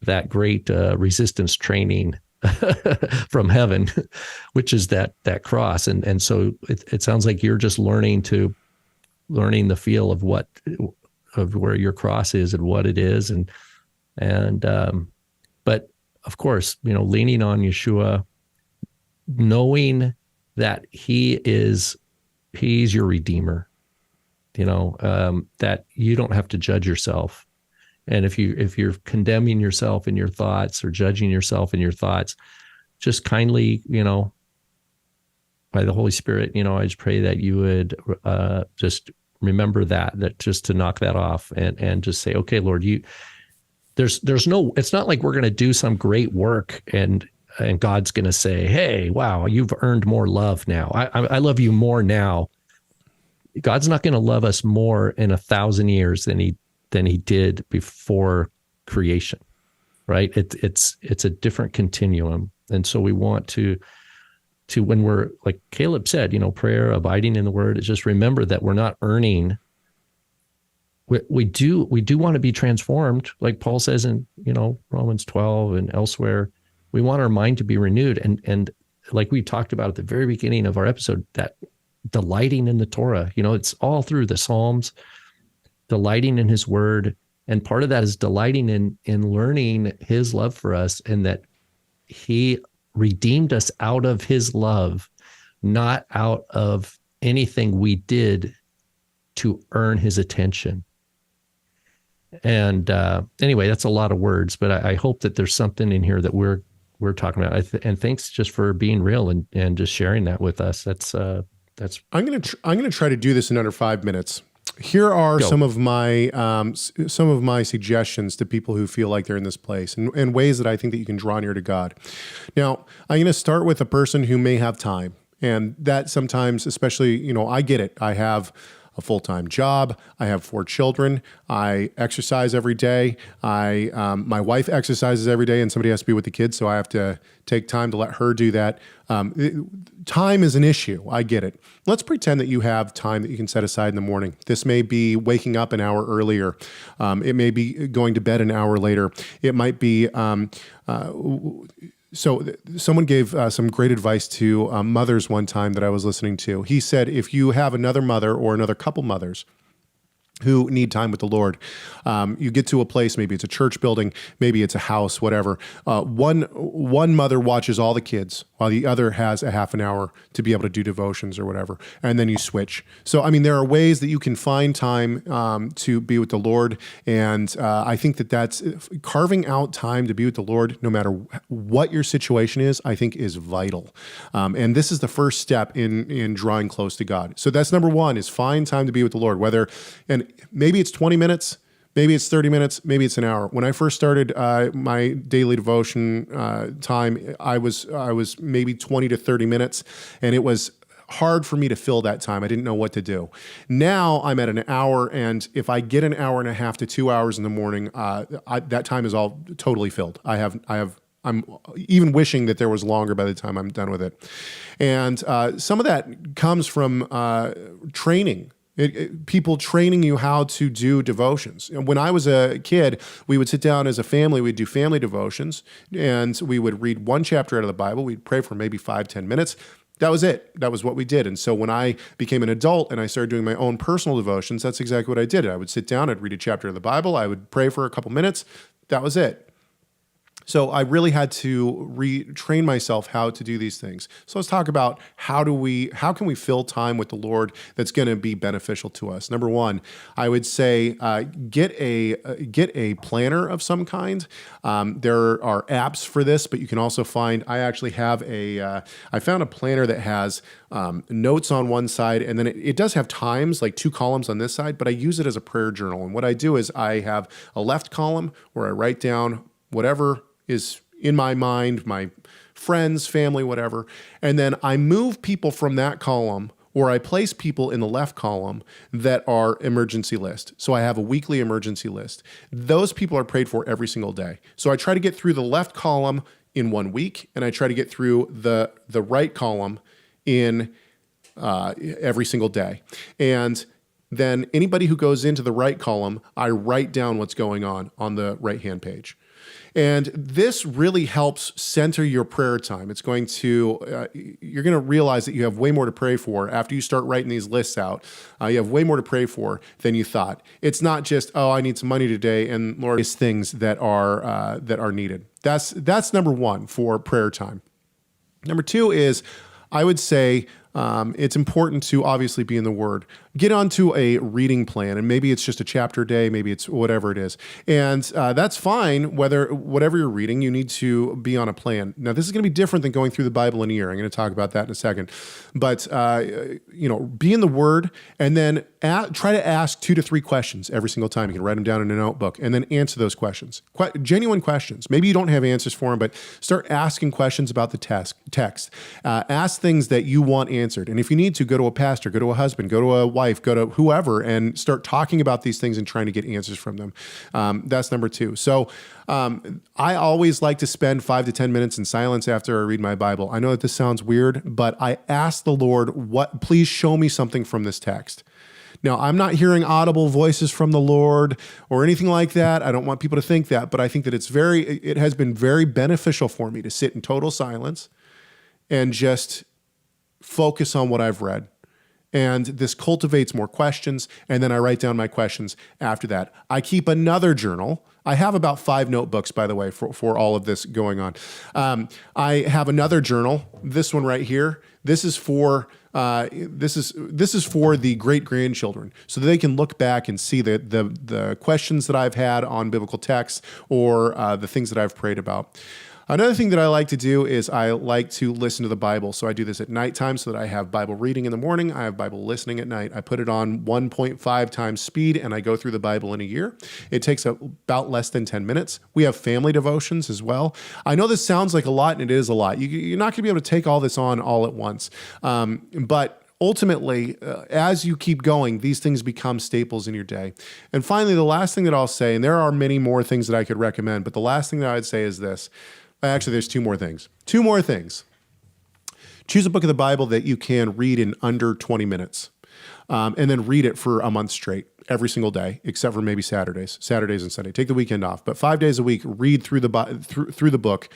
that great resistance training from heaven, which is that cross. And so it sounds like you're just learning the feel of where your cross is and what it is. But of course, leaning on Yeshua, knowing that he's your Redeemer, that you don't have to judge yourself. And if you're condemning yourself in your thoughts or judging yourself in your thoughts, just kindly, by the Holy Spirit, I just pray that you would just remember that just to knock that off and just say, okay, Lord, it's not like we're going to do some great work and God's going to say, hey, wow, you've earned more love now. I love you more now. God's not going to love us more in 1,000 years than he did before creation, right? It's a different continuum. And so we want to when we're, like Caleb said, prayer, abiding in the word, is just remember that we're not earning. We do want to be transformed, like Paul says in, Romans 12 and elsewhere. We want our mind to be renewed. And like we talked about at the very beginning of our episode, that delighting in the Torah, it's all through the Psalms, delighting in his word. And part of that is delighting in learning his love for us, and that he redeemed us out of his love, not out of anything we did to earn his attention. And anyway, that's a lot of words, but I hope that there's something in here that we're talking about. And thanks just for being real and just sharing that with us. That's. I'm gonna try to do this in under 5 minutes. Here are some of my suggestions to people who feel like they're in this place, and ways that I think that you can draw near to God. Now, I'm going to start with a person who may have time, and that sometimes, especially, I get it. I have a full-time job. I have 4 children. I exercise every day. My wife exercises every day, and somebody has to be with the kids, so I have to take time to let her do that. Time is an issue. I get it. Let's pretend that you have time that you can set aside in the morning. This may be waking up an hour earlier. It may be going to bed an hour later. It might be so someone gave some great advice to mothers one time that I was listening to. He said, if you have another mother or another couple mothers, who need time with the Lord. You get to a place, maybe it's a church building, maybe it's a house, whatever. One mother watches all the kids while the other has a half an hour to be able to do devotions or whatever, and then you switch. So, I mean, there are ways that you can find time to be with the Lord, and I think that's carving out time to be with the Lord, no matter what your situation is, I think is vital. And this is the first step in drawing close to God. So that's number one, is find time to be with the Lord, and maybe it's 20 minutes, maybe it's 30 minutes, maybe it's an hour. When I first started my daily devotion time, I was maybe 20 to 30 minutes, and it was hard for me to fill that time. I didn't know what to do. Now I'm at an hour, and if I get an hour and a half to 2 hours in the morning, that time is all totally filled. I'm even wishing that there was longer by the time I'm done with it. And some of that comes from training. People training you how to do devotions. And when I was a kid, we would sit down as a family, we'd do family devotions, and we would read one chapter out of the Bible. We'd pray for maybe 5-10 minutes. That was it. That was what we did. And so when I became an adult and I started doing my own personal devotions, that's exactly what I did. I would sit down, I'd read a chapter of the Bible, I would pray for a couple minutes. That was it. So I really had to retrain myself how to do these things. So let's talk about how can we fill time with the Lord that's going to be beneficial to us. Number one, I would say get a planner of some kind. There are apps for this, but you can also find. I actually have I found a planner that has notes on one side, and then it does have times, like 2 columns on this side, but I use it as a prayer journal. And what I do is I have a left column where I write down whatever is in my mind, my friends, family, whatever. And then I move people from that column, or I place people in the left column that are emergency list. So I have a weekly emergency list. Those people are prayed for every single day. So I try to get through the left column in 1 week, and I try to get through the right column in every single day. And then anybody who goes into the right column, I write down what's going on the right-hand page. And this really helps center your prayer time. It's going to, you're going to realize that you have way more to pray for after you start writing these lists out. You have way more to pray for than you thought. It's not just, oh, I need some money today, and Lord, it's things that are needed. That's number one for prayer time. Number two is, I would say, it's important to obviously be in the Word. Get onto a reading plan, and maybe it's just a chapter a day, maybe it's whatever it is. And that's fine, whatever you're reading, you need to be on a plan. Now, this is going to be different than going through the Bible in a year. I'm going to talk about that in a second. But, be in the Word, and then try to ask 2 to 3 questions every single time. You can write them down in a notebook, and then answer those questions. Genuine questions. Maybe you don't have answers for them, but start asking questions about the text. Ask things that you want answered. And if you need to, go to a pastor, go to a husband, go to a wife, go to whoever, and start talking about these things and trying to get answers from them. That's number 2. So I always like to spend 5 to 10 minutes in silence after I read my Bible. I know that this sounds weird, but I ask the Lord, please show me something from this text. Now, I'm not hearing audible voices from the Lord or anything like that. I don't want people to think that, but I think that it has been very beneficial for me to sit in total silence and just focus on what I've read. And this cultivates more questions, and then I write down my questions after that. I keep another journal. I have about 5 notebooks, by the way, for all of this going on. I have another journal. This one right here. This is for the great-grandchildren, so that they can look back and see the questions that I've had on biblical texts, or the things that I've prayed about. Another thing that I like to do is I like to listen to the Bible. So I do this at nighttime so that I have Bible reading in the morning. I have Bible listening at night. I put it on 1.5 times speed, and I go through the Bible in a year. It takes about less than 10 minutes. We have family devotions as well. I know this sounds like a lot, and it is a lot. You're not going to be able to take all this on all at once. But ultimately, as you keep going, these things become staples in your day. And finally, the last thing that I'll say, and there are many more things that I could recommend, but the last thing that I'd say is this. Actually, there's 2 more things. 2 more things. Choose a book of the Bible that you can read in under 20 minutes, and then read it for a month straight, every single day, except for maybe Saturdays and Sunday. Take the weekend off, but 5 days a week, read through the book,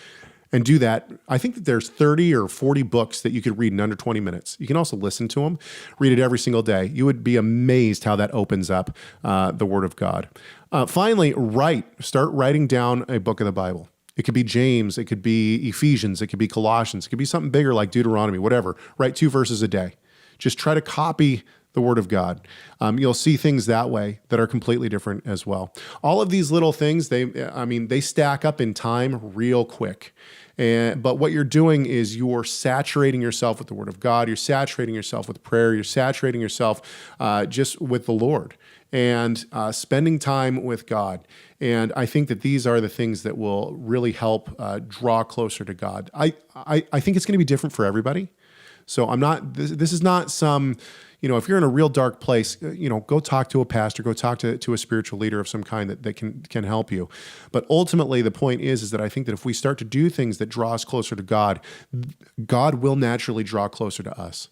and do that. I think that there's 30 or 40 books that you could read in under 20 minutes. You can also listen to them, read it every single day. You would be amazed how that opens up the Word of God. Finally, start writing down a book of the Bible. It could be James, it could be Ephesians, it could be Colossians, it could be something bigger like Deuteronomy, whatever. Write 2 verses a day. Just try to copy the Word of God. You'll see things that way that are completely different as well. All of these little things, they stack up in time real quick. But what you're doing is you're saturating yourself with the Word of God. You're saturating yourself with prayer. You're saturating yourself just with the Lord and spending time with God. And I think that these are the things that will really help draw closer to God. I think it's going to be different for everybody. So this is not some, if you're in a real dark place, go talk to a pastor, go talk to a spiritual leader of some kind that can help you. But ultimately, the point is that I think that if we start to do things that draw us closer to God, God will naturally draw closer to us.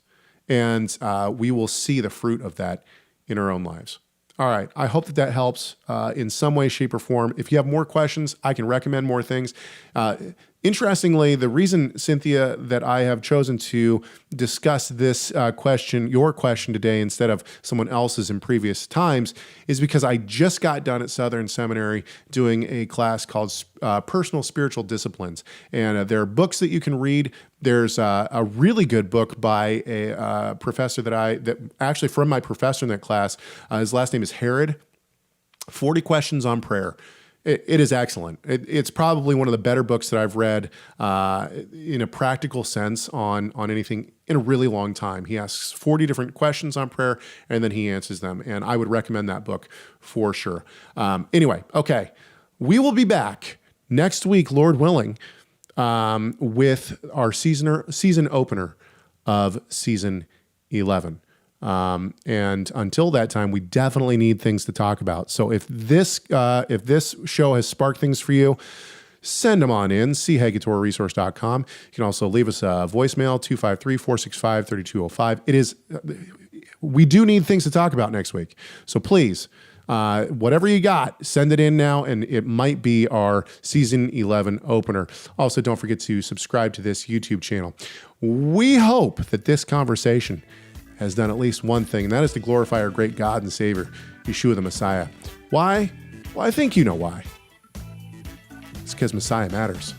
And we will see the fruit of that in our own lives. All right. I hope that helps in some way, shape, or form. If you have more questions, I can recommend more things. Interestingly, the reason, Cynthia, that I have chosen to discuss this your question today instead of someone else's in previous times is because I just got done at Southern Seminary doing a class called Personal Spiritual Disciplines. And there are books that you can read. There's a really good book by a professor that actually from my professor in that class. His last name is Herod, 40 Questions on Prayer. It is excellent. It's probably one of the better books that I've read in a practical sense on anything in a really long time. He asks 40 different questions on prayer, and then he answers them. And I would recommend that book for sure. Anyway, okay. We will be back next week, Lord willing, with our season opener of season 11. And until that time, we definitely need things to talk about. So if this show has sparked things for you, send them on in. See Hegg at TorahResource.com. You can also leave us a voicemail, 253-465-3205. We do need things to talk about next week. So please, whatever you got, send it in now, and it might be our season 11 opener. Also, don't forget to subscribe to this YouTube channel. We hope that this conversation has done at least one thing, and that is to glorify our great God and Savior, Yeshua the Messiah. Why? Well, I think you know why. It's because Messiah matters.